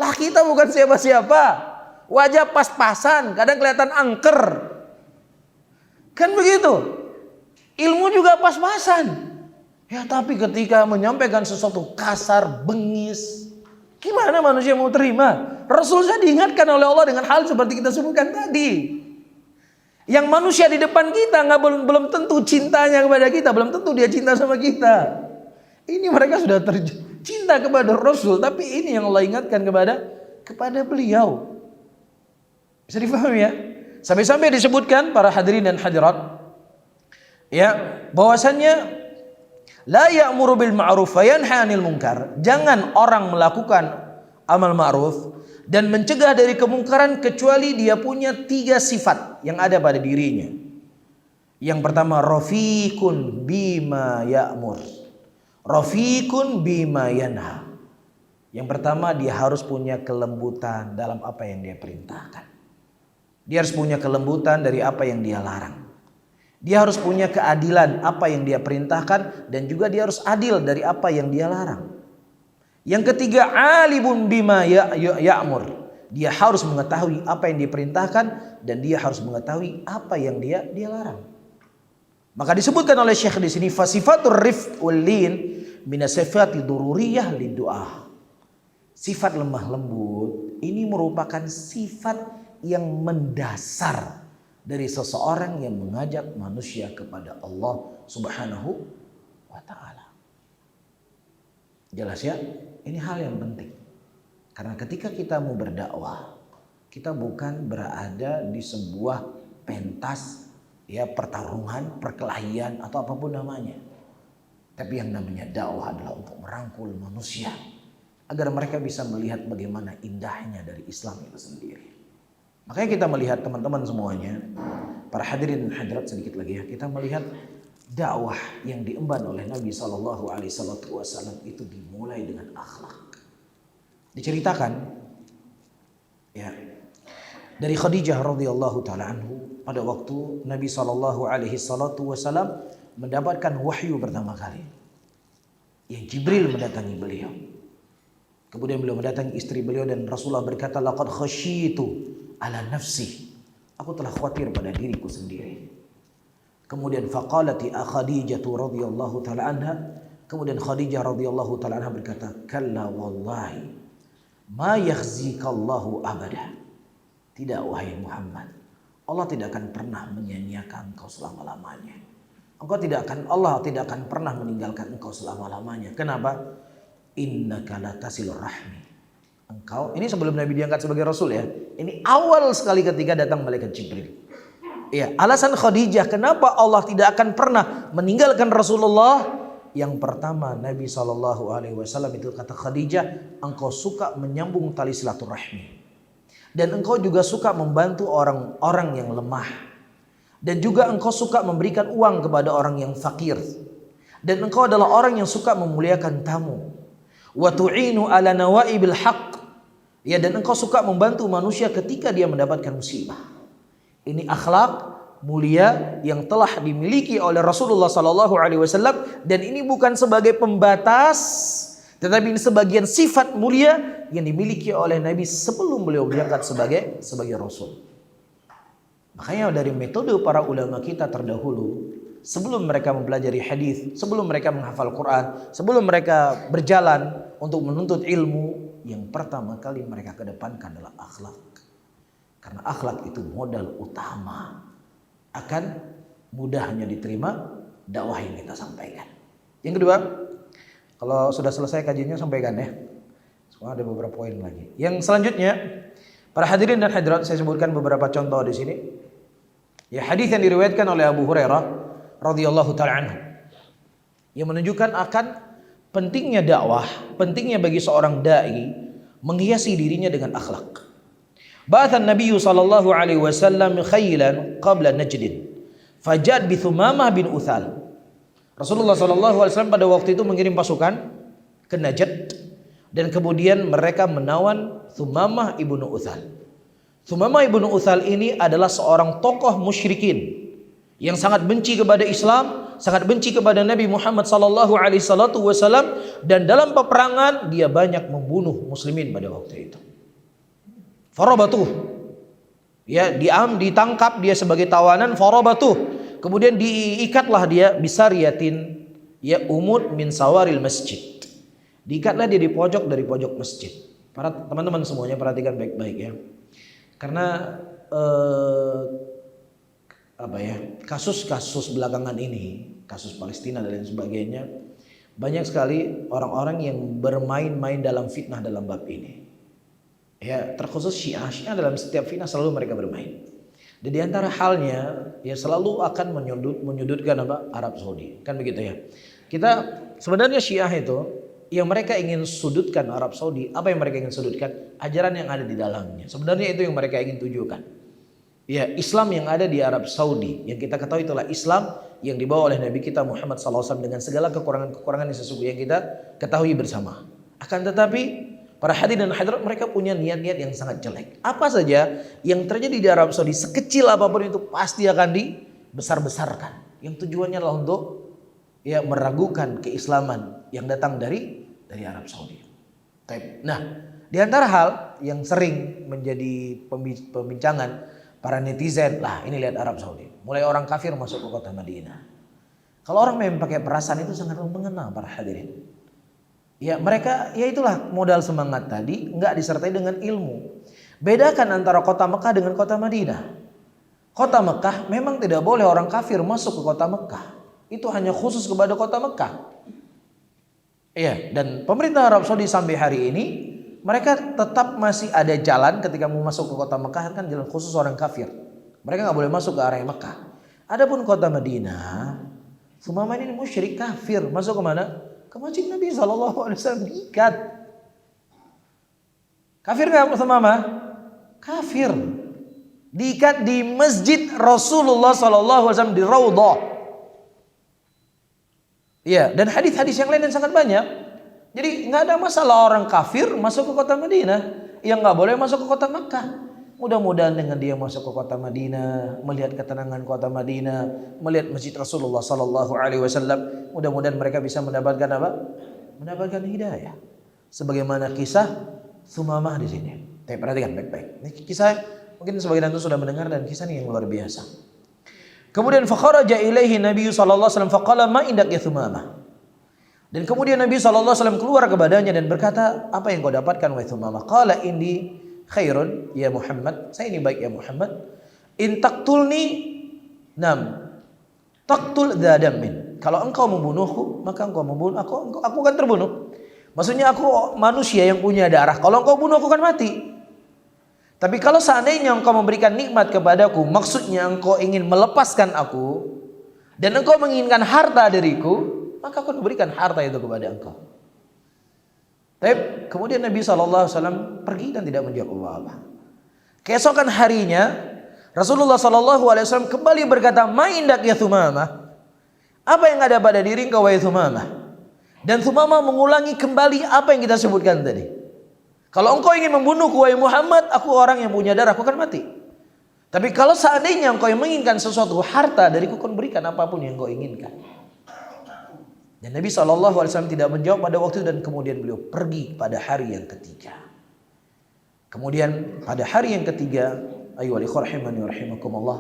Lah kita bukan siapa-siapa. Wajah pas-pasan, kadang kelihatan angker. Kan begitu. Ilmu juga pas-pasan. Ya tapi ketika menyampaikan sesuatu kasar, bengis, gimana manusia mau terima? Rasul saya diingatkan oleh Allah dengan hal seperti kita sebutkan tadi. Yang manusia di depan kita belum tentu cintanya kepada kita, belum tentu dia cinta sama kita. Ini mereka sudah cinta kepada Rasul, tapi ini yang Allah ingatkan kepada beliau. Bisa difahami ya? Sampai-sampai disebutkan para hadirin dan hadirat, ya, bahwasannya la ya'muru bil ma'ruf wa yanha 'anil munkar. Jangan orang melakukan amal ma'ruf dan mencegah dari kemungkaran kecuali dia punya 3 sifat yang ada pada dirinya. Yang pertama, rafiqun bima ya'mur, rafiqun bima yanha. Yang pertama, dia harus punya kelembutan dalam apa yang dia perintahkan. Dia harus punya kelembutan dari apa yang dia larang. Dia harus punya keadilan apa yang dia perintahkan, dan juga dia harus adil dari apa yang dia larang. Yang ketiga, alimun bima ya'mur. Dia harus mengetahui apa yang diperintahkan, dan dia harus mengetahui apa yang dia larang. Maka disebutkan oleh Syekh di sini, fasifatur rifq wal lin min sifati dururiyah lidu'a. Sifat lemah lembut ini merupakan sifat yang mendasar dari seseorang yang mengajak manusia kepada Allah Subhanahu wa ta'ala. Jelas ya? Ini hal yang penting. Karena ketika kita mau berdakwah, kita bukan berada di sebuah pentas, ya, pertarungan, perkelahian atau apapun namanya. Tapi yang namanya dakwah adalah untuk merangkul manusia agar mereka bisa melihat bagaimana indahnya dari Islam itu sendiri. Makanya kita melihat teman-teman semuanya, para hadirin dan hadirat, sedikit lagi ya, kita melihat dakwah yang diemban oleh Nabi SAW itu dimulai dengan akhlak. Diceritakan, ya, dari Khadijah radhiyallahu taala anhu pada waktu Nabi SAW mendapatkan wahyu pertama kali, yang Jibril mendatangi beliau. Kemudian beliau mendatangi istri beliau dan Rasulullah berkata, laqad khasyitu ala nafsi, aku telah khawatir pada diriku sendiri. Kemudian faqalati Khadijah radhiyallahu taala anha, kemudian Khadijah radhiyallahu taala anha berkata, kalla wallahi ma yakhzikallahu abada. Tidak wahai Muhammad, Allah tidak akan pernah menyia-nyiakan engkau selama-lamanya. Allah tidak akan pernah meninggalkan engkau selama-lamanya. Kenapa? Innaka latasilur rahmi. Engkau, ini sebelum Nabi diangkat sebagai Rasul ya. Ini awal sekali ketika datang malaikat Jibril. Ya, alasan Khadijah kenapa Allah tidak akan pernah meninggalkan Rasulullah. Yang pertama, Nabi SAW itu kata Khadijah, engkau suka menyambung tali silaturahmi, dan engkau juga suka membantu orang-orang yang lemah, dan juga engkau suka memberikan uang kepada orang yang fakir, dan engkau adalah orang yang suka memuliakan tamu. Wa tu'inu ala nawaibil haqq, Ya, dan engkau suka membantu manusia ketika dia mendapatkan musibah. Ini akhlak mulia yang telah dimiliki oleh Rasulullah sallallahu alaihi wasallam, dan ini bukan sebagai pembatas, tetapi ini sebagian sifat mulia yang dimiliki oleh Nabi sebelum beliau diangkat sebagai rasul. Makanya dari metode para ulama kita terdahulu, sebelum mereka mempelajari hadis, sebelum mereka menghafal Quran, sebelum mereka berjalan untuk menuntut ilmu, yang pertama kali mereka kedepankan adalah akhlak. Karena akhlak itu modal utama akan mudahnya diterima dakwah yang kita sampaikan. Yang kedua, kalau sudah selesai kajiannya sampaikan ya. Soalnya ada beberapa poin lagi. Yang selanjutnya, para hadirin dan hadirat, saya sebutkan beberapa contoh di sini. Ya, hadis yang diriwayatkan oleh Abu Hurairah radhiyallahu taala anhu yang menunjukkan akan pentingnya dakwah, pentingnya bagi seorang dai menghiasi dirinya dengan akhlak. Ba'athan Nabi sallallahu alaihi wasallam khaylan qabla Najd. Fajad bi Thumamah bin Uthal. Rasulullah sallallahu alaihi wasallam pada waktu itu mengirim pasukan ke Najd, dan kemudian mereka menawan Thumamah ibnu Uthal. Thumamah ibnu Uthal ini adalah seorang tokoh musyrikin yang sangat benci kepada Islam, sangat benci kepada Nabi Muhammad sallallahu alaihi wasallam, dan dalam peperangan dia banyak membunuh muslimin pada waktu itu. Farabatuh, ya, ditangkap dia sebagai tawanan, farabatuh, kemudian diikatlah dia bisariyatin, ya, umud min sawaril masjid, diikatlah dia di pojok dari pojok masjid. Para teman-teman semuanya perhatikan baik-baik ya, karena kasus-kasus belakangan ini, kasus Palestina dan lain sebagainya, banyak sekali orang-orang yang bermain-main dalam fitnah dalam bab ini. Ya, terkhusus Syiah dalam setiap fitnah selalu mereka bermain. Dan di antara halnya, ya, selalu akan menyudutkan Arab Saudi, kan begitu ya. Kita sebenarnya Syiah itu yang mereka ingin sudutkan Arab Saudi, apa yang mereka ingin sudutkan? Ajaran yang ada di dalamnya. Sebenarnya itu yang mereka ingin tunjukkan. Ya, Islam yang ada di Arab Saudi, yang kita ketahui itulah Islam yang dibawa oleh Nabi kita Muhammad SAW dengan segala kekurangan-kekurangan yang sesungguhnya yang kita ketahui bersama. Akan tetapi para hadirin dan hadirat, mereka punya niat-niat yang sangat jelek. Apa saja yang terjadi di Arab Saudi, sekecil apapun itu pasti akan dibesar-besarkan. Yang tujuannya adalah untuk, ya, meragukan keislaman yang datang dari Arab Saudi. Nah, di antara hal yang sering menjadi pembincangan para netizen, lah ini lihat Arab Saudi, mulai orang kafir masuk ke kota Madinah. Kalau orang memang pakai perasaan itu sangat mengena para hadirin. Ya, mereka, ya itulah modal semangat tadi, enggak disertai dengan ilmu. Bedakan antara kota Mekah dengan kota Madinah. Kota Mekah memang tidak boleh orang kafir masuk ke kota Mekah. Itu hanya khusus kepada kota Mekah. Ya, dan pemerintah Arab Saudi sampai hari ini mereka tetap masih ada jalan ketika mau masuk ke kota Mekah, kan jalan khusus orang kafir. Mereka nggak boleh masuk ke area Mekah. Adapun kota Madinah, Sumamah ini musyrik kafir, masuk ke mana? Ke masjid Nabi SAW, diikat. Kafir nggak Sumamah? Kafir. Diikat di masjid Rasulullah SAW di Raudhah. Ya, dan hadis-hadis yang lain yang sangat banyak. Jadi nggak ada masalah orang kafir masuk ke kota Madinah. Yang nggak boleh masuk ke kota Makkah. Mudah-mudahan dengan dia masuk ke kota Madinah, melihat ketenangan kota Madinah, melihat masjid Rasulullah Sallallahu Alaihi Wasallam, mudah-mudahan mereka bisa mendapatkan apa? Mendapatkan hidayah. Sebagaimana kisah Sumamah di sini. Tapi perhatikan baik-baik. Ini kisah mungkin sebagian itu sudah mendengar, dan kisah ini yang luar biasa. Kemudian fakharaja ilaihi Nabi sallallahu alaihi wasallam faqala ma indak ya Sumamah. Dan kemudian Nabi sallallahu alaihi wasallam keluar kepadanya dan berkata, apa yang kau dapatkan wahai Sumamah? Qala indi khairun ya Muhammad, saya ini baik ya Muhammad. In taqtulni nam taqtul dzadamin. Kalau engkau membunuhku, maka engkau membunuh aku akan terbunuh. Maksudnya aku manusia yang punya darah. Kalau engkau bunuh aku akan mati. Tapi kalau seandainya engkau memberikan nikmat kepadaku, maksudnya engkau ingin melepaskan aku dan engkau menginginkan harta dariku, maka aku berikan harta itu kepada engkau. Tapi kemudian Nabi SAW pergi dan tidak menjawab apa-apa. Keesokan harinya Rasulullah SAW kembali berkata, "Ma indak ya Thumamah?" Apa yang ada pada diri engkau wahai Thumamah? Dan Thumamah mengulangi kembali apa yang kita sebutkan tadi. Kalau engkau ingin membunuhku wahai Muhammad, aku orang yang punya darah, aku akan mati. Tapi kalau seandainya engkau yang menginginkan sesuatu harta dariku, kau berikan apapun yang engkau inginkan. Dan Nabi SAW tidak menjawab pada waktu itu, dan kemudian beliau pergi pada hari yang ketiga. Kemudian pada hari yang ketiga, ayyuhal ikhwah rahimani wa rahimakumullah,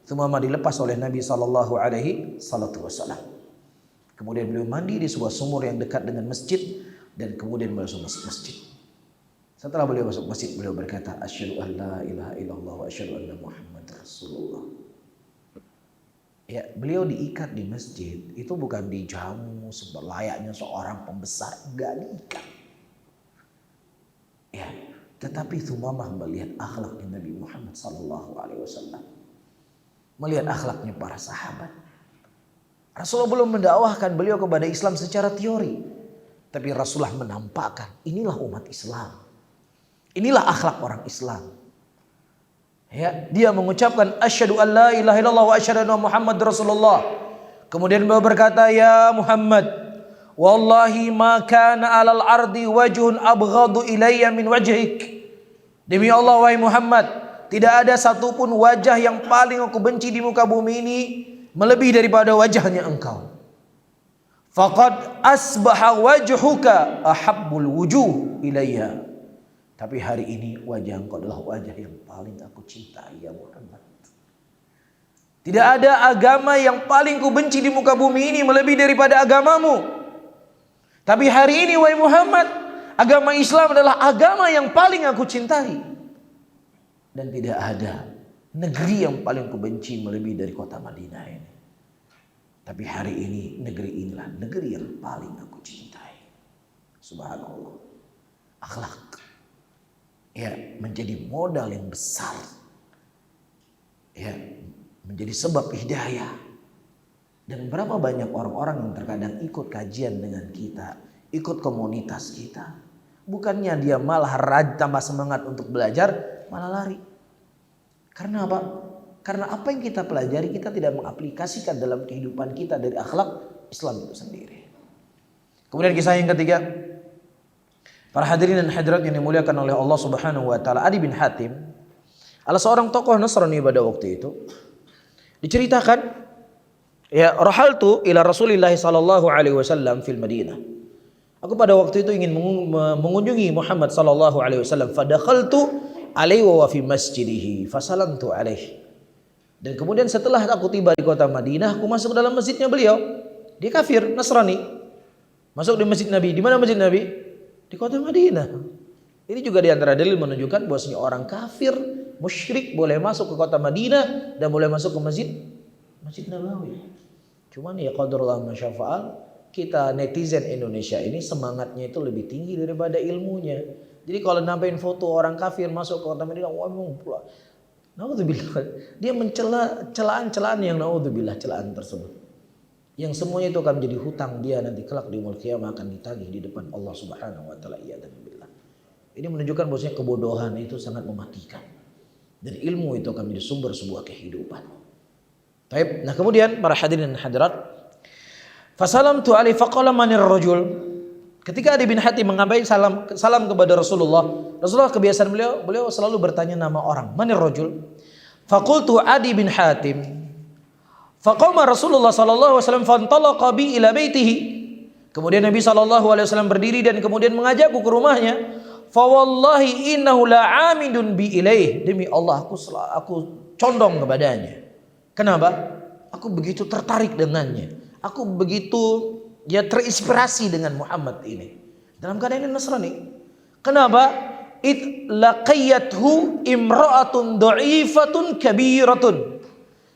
Thumama dilepas oleh Nabi SAW. Kemudian beliau mandi di sebuah sumur yang dekat dengan masjid, dan kemudian beliau masuk masjid. Setelah beliau masuk masjid, beliau berkata, asyhadu an la ilaha illallah wa asyhadu anna Muhammadar Rasulullah. Ya, beliau diikat di masjid itu bukan dijamu selayaknya seorang pembesar, enggak diikat. Ya, tetapi Thumamah melihat akhlaknya Nabi Muhammad SAW, melihat akhlaknya para sahabat. Rasulullah belum mendakwahkan beliau kepada Islam secara teori, tapi Rasulullah menampakkan inilah umat Islam. Inilah akhlak orang Islam. Ya, dia mengucapkan asyhadu an la ilaha illallah wa asyhadu anna Muhammad Rasulullah. Kemudian beliau berkata, ya Muhammad, wallahi ma kana 'alal ardi wajhun abghadu ilayya min wajhik. Demi Allah wahai Muhammad, tidak ada satupun wajah yang paling aku benci di muka bumi ini melebihi daripada wajahnya engkau. Faqad asbaha wajhuka ahabbul wujuh ilayya. Tapi hari ini wajah engkau adalah wajah yang paling aku cintai ya Muhammad. Tidak ada agama yang paling ku benci di muka bumi ini melebihi daripada agamamu. Tapi hari ini wahai Muhammad, agama Islam adalah agama yang paling aku cintai. Dan tidak ada negeri yang paling ku benci melebihi dari kota Madinah ini. Tapi hari ini negeri inilah negeri yang paling aku cintai. Subhanallah. Akhlak, ya, menjadi modal yang besar, ya, menjadi sebab hidayah. Dan berapa banyak orang-orang yang terkadang ikut kajian dengan kita, ikut komunitas kita, bukannya dia malah tambah semangat untuk belajar, malah lari. Karena apa? Karena apa yang kita pelajari kita tidak mengaplikasikan dalam kehidupan kita dari akhlak Islam itu sendiri. Kemudian kisah yang ketiga, para hadirin dan hadirat yang dimuliakan oleh Allah Subhanahu wa taala, Adi bin Hatim adalah seorang tokoh Nasrani pada waktu itu. Diceritakan, ya, rahaltu ila Rasulillah sallallahu alaihi wasallam fil Madinah. Aku pada waktu itu ingin mengunjungi Muhammad sallallahu alaihi wasallam, fadakhaltu alaihi wa fi masjidihi fasalamtu alaihi. Dan kemudian setelah aku tiba di kota Madinah, aku masuk dalam masjidnya beliau. Dia kafir, Nasrani. Masuk di masjid Nabi. Di mana masjid Nabi? Di kota Madinah. Ini juga di antara dalil menunjukkan bahwasanya orang kafir, musyrik boleh masuk ke kota Madinah dan boleh masuk ke Masjid Nabawi. Cuman ya qadarullah masyafa'al, kita netizen Indonesia ini semangatnya itu lebih tinggi daripada ilmunya. Jadi kalau nambahin foto orang kafir masuk ke kota Madinah, wah memang pula. Naudzubillah. Dia mencela celaan-celaan yang naudzubillah celaan tersebut. Yang semuanya itu akan menjadi hutang dia nanti kelak di yaumul qiyamah, akan ditagih di depan Allah Subhanahu wa taala. Iyadzubillah. Ini menunjukkan bahwasanya kebodohan itu sangat mematikan. Dan ilmu itu akan menjadi sumber sebuah kehidupan. Baik. Nah, kemudian para hadirin dan hadirat, fasalamtu alaihi faqala manir rajul. Ketika Adi bin Hatim mengabarkan salam kepada Rasulullah kebiasaan beliau selalu bertanya nama orang. Manir rajul? Faqultu Adi bin Hatim. Faqama Rasulullah sallallahu alaihi wasallam fantalaqa bi ila baitihi. Kemudian Nabi sallallahu alaihi wasallam berdiri dan kemudian mengajakku ke rumahnya. Fa wallahi innahu la amidun bi ilaih. Demi Allah aku condong kepadanya. Kenapa? Aku begitu tertarik dengannya. Aku begitu terinspirasi dengan Muhammad ini. Dalam keadaan ini Nasrani. Kenapa? It laqiyathu imra'atun dha'ifatun kabiratun.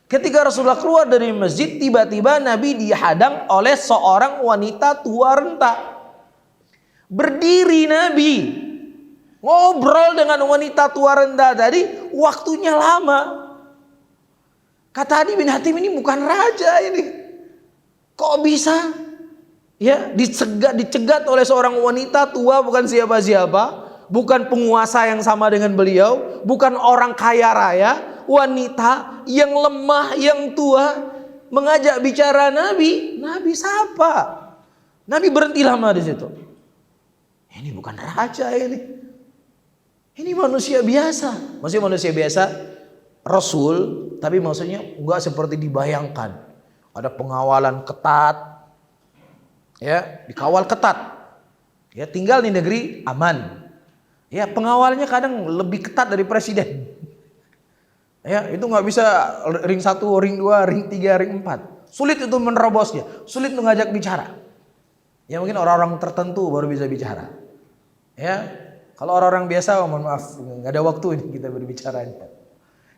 Ketika Rasulullah keluar dari masjid, tiba-tiba Nabi dihadang oleh seorang wanita tua renta. Berdiri Nabi, ngobrol dengan wanita tua renta tadi, waktunya lama. Kata Adi bin Hatim, ini bukan raja ini. Kok bisa? Ya, dicegat oleh seorang wanita tua, bukan siapa-siapa, bukan penguasa yang sama dengan beliau, bukan orang kaya raya. Wanita yang lemah, yang tua mengajak bicara Nabi. Nabi sapa? Nabi berhenti lama di situ. Ini bukan raja ini. Ini manusia biasa. Maksudnya manusia biasa, Rasul, tapi maksudnya enggak seperti dibayangkan. Ada pengawalan ketat, ya, dikawal ketat. Ya, tinggal di negeri aman. Ya, pengawalnya kadang lebih ketat dari presiden. Ya, itu nggak bisa ring 1, ring 2, ring 3, ring 4. Sulit itu menerobosnya, sulit untuk ngajak bicara. Ya mungkin orang-orang tertentu baru bisa bicara. Ya, kalau orang-orang biasa, mohon maaf, nggak ada waktu ini kita berbicaranya.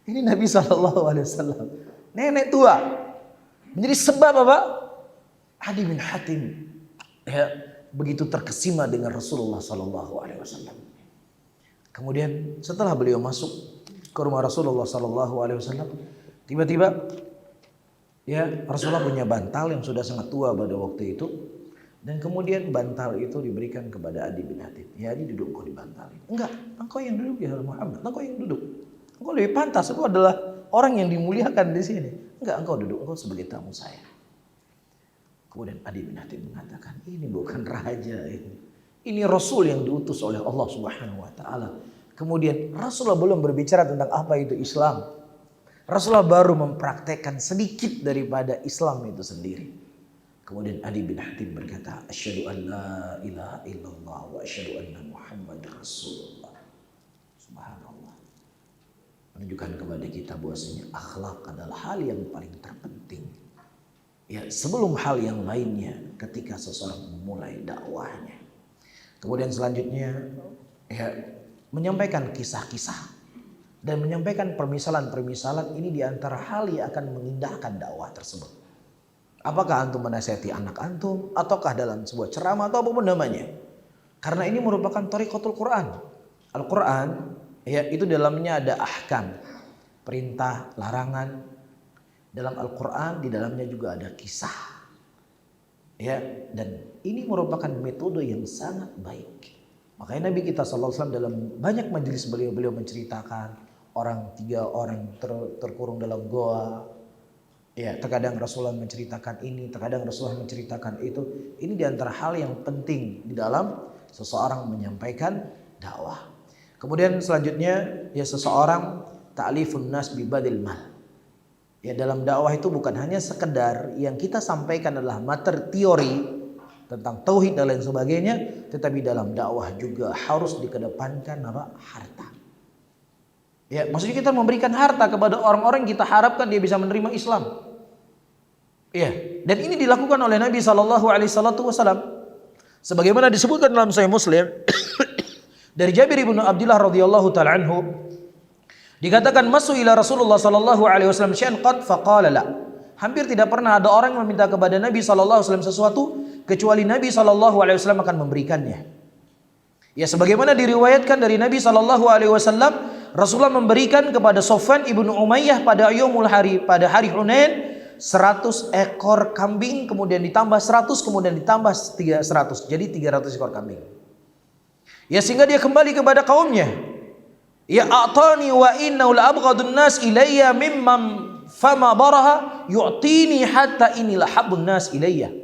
Ini Nabi SAW, nenek tua, menjadi sebab apa? Adi bin Hatim, ya, begitu terkesima dengan Rasulullah SAW. Kemudian setelah beliau masuk ke rumah Rasulullah SAW, tiba-tiba, ya, Rasulullah punya bantal yang sudah sangat tua pada waktu itu. Dan kemudian bantal itu diberikan kepada Adi bin Hatim. Ya, Adi duduk kau di bantal ini. Enggak, engkau yang duduk ya Muhammad. Engkau yang duduk. Engkau lebih pantas. Engkau adalah orang yang dimuliakan di sini. Enggak, engkau duduk. Engkau sebagai tamu saya. Kemudian Adi bin Hatim mengatakan, ini bukan raja ini. Ini Rasul yang diutus oleh Allah Subhanahu Wa Taala. Kemudian Rasulullah belum berbicara tentang apa itu Islam. Rasulullah baru mempraktekkan sedikit daripada Islam itu sendiri. Kemudian Adi bin Hatim berkata, asyhadu an la ilaha illallah wa asyhadu anna Muhammadar Rasulullah. Subhanallah. Menunjukkan kepada kita bahwasanya akhlak adalah hal yang paling terpenting. Ya, sebelum hal yang lainnya ketika seseorang memulai dakwahnya. Kemudian selanjutnya, ya, menyampaikan kisah-kisah dan menyampaikan permisalan-permisalan ini diantara hal yang akan mengindahkan dakwah tersebut. Apakah antum menasihati anak antum, ataukah dalam sebuah ceramah atau apapun namanya. Karena ini merupakan thariqatul Quran. Al-Quran, ya, itu dalamnya ada ahkam, perintah, larangan. Dalam Al-Quran di dalamnya juga ada kisah. Ya, dan ini merupakan metode yang sangat baik. Makanya Nabi kita SAW dalam banyak majelis beliau menceritakan 3 orang terkurung dalam goa. Ya, terkadang Rasulullah menceritakan ini, terkadang Rasulullah menceritakan itu. Ini diantara hal yang penting di dalam seseorang menyampaikan dakwah. Kemudian selanjutnya, ya, seseorang ta'lifun nas bi badil mal. Ya, dalam dakwah itu bukan hanya sekedar yang kita sampaikan adalah materi teori tentang tauhid dan lain sebagainya, tetapi dalam dakwah juga harus dikedepankan apa? Harta. Ya, maksudnya kita memberikan harta kepada orang-orang yang kita harapkan dia bisa menerima Islam. Ya, dan ini dilakukan oleh Nabi SAW. Sebagaimana disebutkan dalam Sahih Muslim dari Jabir bin Abdullah radhiyallahu taala anhu, dikatakan masuk ila Rasulullah SAW syai'an qad faqala la. Hampir tidak pernah ada orang yang meminta kepada Nabi SAW sesuatu kecuali Nabi SAW akan memberikannya. Ya, sebagaimana diriwayatkan dari Nabi SAW, Rasulullah memberikan kepada Sofwan ibnu Umayyah pada pada hari Hunain 100 ekor kambing, kemudian ditambah 100, kemudian ditambah 100, jadi 300 ekor kambing. Ya, sehingga dia kembali kepada kaumnya. Ya, a'tani wa innahu la abghadun nas ilayya mimman fama baraha yu'tini hatta inilah habbun nas ilayya.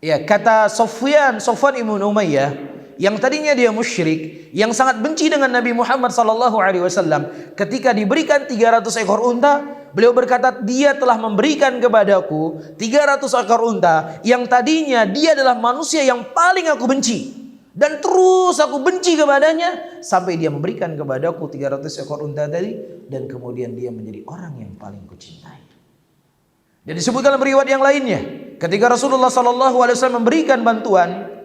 Ya, kata Sofwan ibnu Umayyah yang tadinya dia musyrik, yang sangat benci dengan Nabi Muhammad SAW, ketika diberikan 300 ekor unta, beliau berkata, dia telah memberikan kepadaku 300 ekor unta yang tadinya dia adalah manusia yang paling aku benci, dan terus aku benci kepadanya sampai dia memberikan kepadaku 300 ekor unta tadi, dan kemudian dia menjadi orang yang paling kucintai. Dan disebutkan dalam riwayat yang lainnya, ketika Rasulullah SAW memberikan bantuan,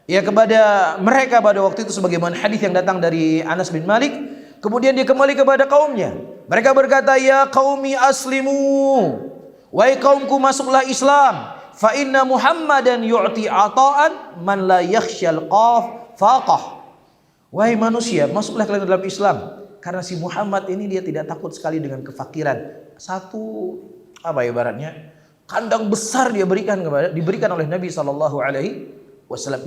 ya, kepada mereka pada waktu itu, sebagaimana hadis yang datang dari Anas bin Malik, kemudian dia kembali kepada kaumnya. Mereka berkata, ya qaumi aslimu, wahai kaumku masuklah Islam, fa inna Muhammadan yu'ti ata'an man la yakhshal faqah. Wahai manusia, masuklah kalian dalam Islam, karena si Muhammad ini dia tidak takut sekali dengan kefakiran. Satu apa ibaratnya, kandang besar diberikan oleh Nabi SAW,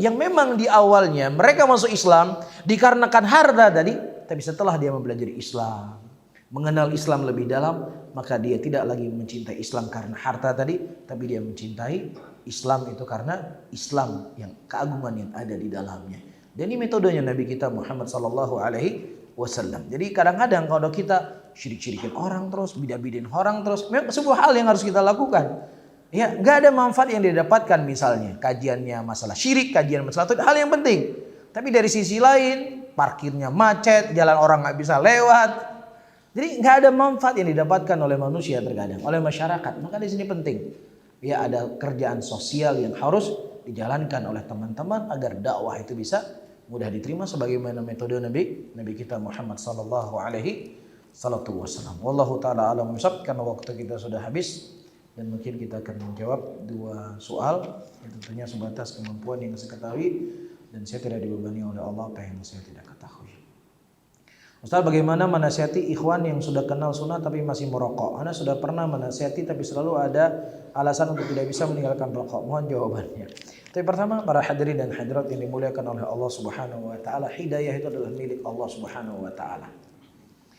yang memang di awalnya mereka masuk Islam dikarenakan harta tadi, tapi setelah dia mempelajari Islam, mengenal Islam lebih dalam, maka dia tidak lagi mencintai Islam karena harta tadi, tapi dia mencintai Islam itu karena Islam yang keagungan yang ada di dalamnya. Dan ini metodenya Nabi kita Muhammad SAW. wasallam. Jadi kadang-kadang kalau kita syirik-syirikin orang terus, bidah-bidahin orang terus, memang sebuah hal yang harus kita lakukan. Ya, nggak ada manfaat yang didapatkan misalnya kajiannya masalah syirik, kajian masalah itu hal yang penting. Tapi dari sisi lain, parkirnya macet, jalan orang nggak bisa lewat. Jadi nggak ada manfaat yang didapatkan oleh manusia terkadang, oleh masyarakat. Maka di sini penting. Ya, ada kerjaan sosial yang harus dijalankan oleh teman-teman agar dakwah itu bisa mudah diterima sebagaimana metode Nabi kita Muhammad sallallahu alaihi wasallam. Wallahu taala alam bisawab, karena waktu kita sudah habis dan mungkin kita akan menjawab 2 soal yang tentunya sebatas kemampuan yang saya ketahui dan saya tidak dibebani oleh Allah apa yang saya tidak ketahui. Ustaz, bagaimana menasihati ikhwan yang sudah kenal sunnah tapi masih merokok? Anda sudah pernah menasihati tapi selalu ada alasan untuk tidak bisa meninggalkan rokok. Mohon jawabannya. Tapi pertama, para hadirin dan hadirat yang dimuliakan oleh Allah Subhanahu wa taala, hidayah itu adalah milik Allah Subhanahu wa taala.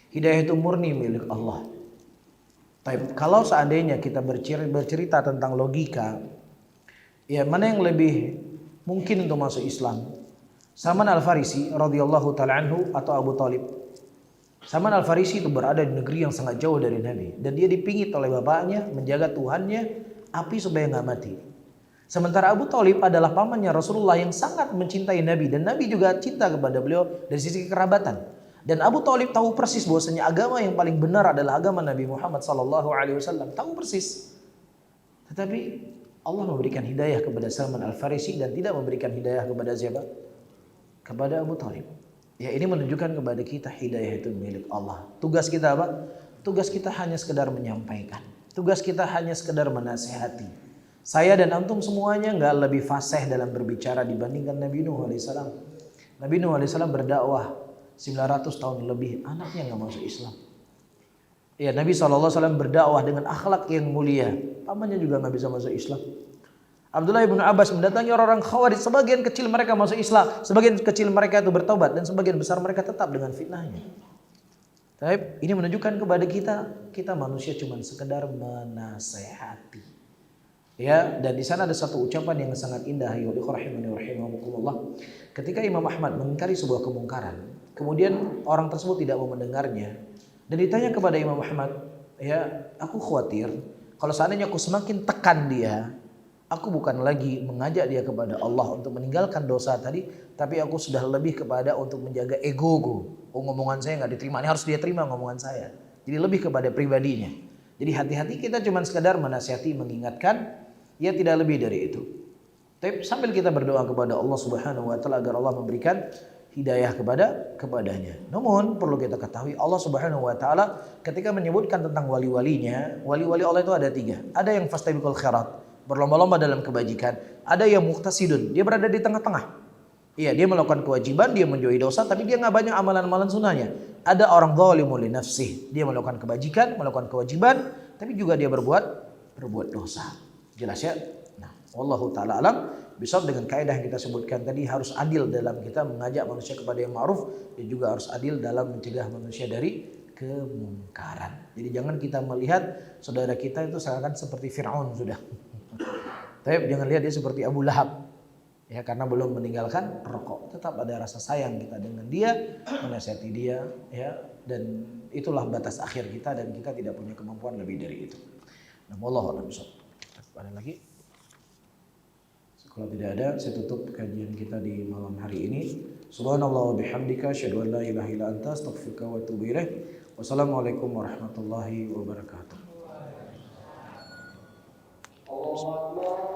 Hidayah itu murni milik Allah. Tapi kalau seandainya kita bercerita tentang logika, ya mana yang lebih mungkin untuk masuk Islam? Salman Al-Farisi radhiyallahu taala anhu atau Abu Thalib? Salman Al-Farisi itu berada di negeri yang sangat jauh dari Nabi dan dia dipingit oleh bapaknya menjaga Tuhannya api supaya nggak mati. Sementara Abu Thalib adalah pamannya Rasulullah yang sangat mencintai Nabi dan Nabi juga cinta kepada beliau dari sisi kerabatan. Dan Abu Thalib tahu persis bahwasanya agama yang paling benar adalah agama Nabi Muhammad sallallahu alaihi wasallam. Tahu persis. Tetapi Allah memberikan hidayah kepada Salman Al-Farisi dan tidak memberikan hidayah kepada siapa? Kepada Abu Thalib. Ya, ini menunjukkan kepada kita hidayah itu milik Allah. Tugas kita apa? Tugas kita hanya sekedar menyampaikan. Tugas kita hanya sekedar menasihati. Saya dan antum semuanya nggak lebih fasih dalam berbicara dibandingkan Nabi Nuh alaihissalam. Nabi Nuh alaihissalam berdakwah 900 tahun lebih, anaknya nggak masuk Islam. Ya, Nabi SAW berdakwah dengan akhlak yang mulia, pamannya juga nggak bisa masuk Islam. Abdullah bin Abbas mendatangi orang-orang Khawarij, sebagian kecil mereka masuk Islam, sebagian kecil mereka itu bertobat dan sebagian besar mereka tetap dengan fitnahnya. Tapi ini menunjukkan kepada kita manusia cuma sekedar menasehati. Ya, dan di sana ada satu ucapan yang sangat indah, ya rahimahumullah. Ketika Imam Ahmad mengingkari sebuah kemungkaran, kemudian orang tersebut tidak mau mendengarnya dan ditanya kepada Imam Ahmad, ya, aku khawatir kalau seandainya aku semakin tekan dia, aku bukan lagi mengajak dia kepada Allah untuk meninggalkan dosa tadi, tapi aku sudah lebih kepada untuk menjaga egoku. Oh, ngomongan saya nggak diterima, ini harus dia terima ngomongan saya. Jadi lebih kepada pribadinya. Jadi hati-hati, kita cuma sekedar menasihati, mengingatkan, ya tidak lebih dari itu. Tapi sambil kita berdoa kepada Allah Subhanahu wa taala agar Allah memberikan hidayah kepadanya. Namun perlu kita ketahui Allah Subhanahu wa taala ketika menyebutkan tentang wali-walinya, wali-wali Allah itu ada 3. Ada yang fastabiqul khairat, berlomba-lomba dalam kebajikan. Ada yang muqtasidun, dia berada di tengah-tengah. Iya, dia melakukan kewajiban, dia menjauhi dosa, tapi dia nggak banyak amalan-amalan sunnahnya. Ada orang zalimul li nafsih, dia melakukan kebajikan, melakukan kewajiban, tapi juga dia berbuat dosa. Jelas ya? Nah, wallahu taala alam bisawab. Dengan kaidah yang kita sebutkan tadi, harus adil dalam kita mengajak manusia kepada yang ma'ruf dan juga harus adil dalam mencegah manusia dari kemungkaran. Jadi jangan kita melihat saudara kita itu seakan seperti Fir'aun sudah. Tapi jangan lihat dia seperti Abu Lahab. Ya, karena belum meninggalkan rokok. Tetap ada rasa sayang kita dengan dia, menasihati dia, ya, dan itulah batas akhir kita dan kita tidak punya kemampuan lebih dari itu. Nah, wallahu a'lam bishawab. Ada lagi? Kalau tidak ada, saya tutup kajian kita di malam hari ini. Subhanallah wa bihamdika, asyhadu an la ilaha illa anta, astaghfiruka wa atubu ilaik. Wassalamualaikum warahmatullahi wabarakatuh. Allahu Akbar.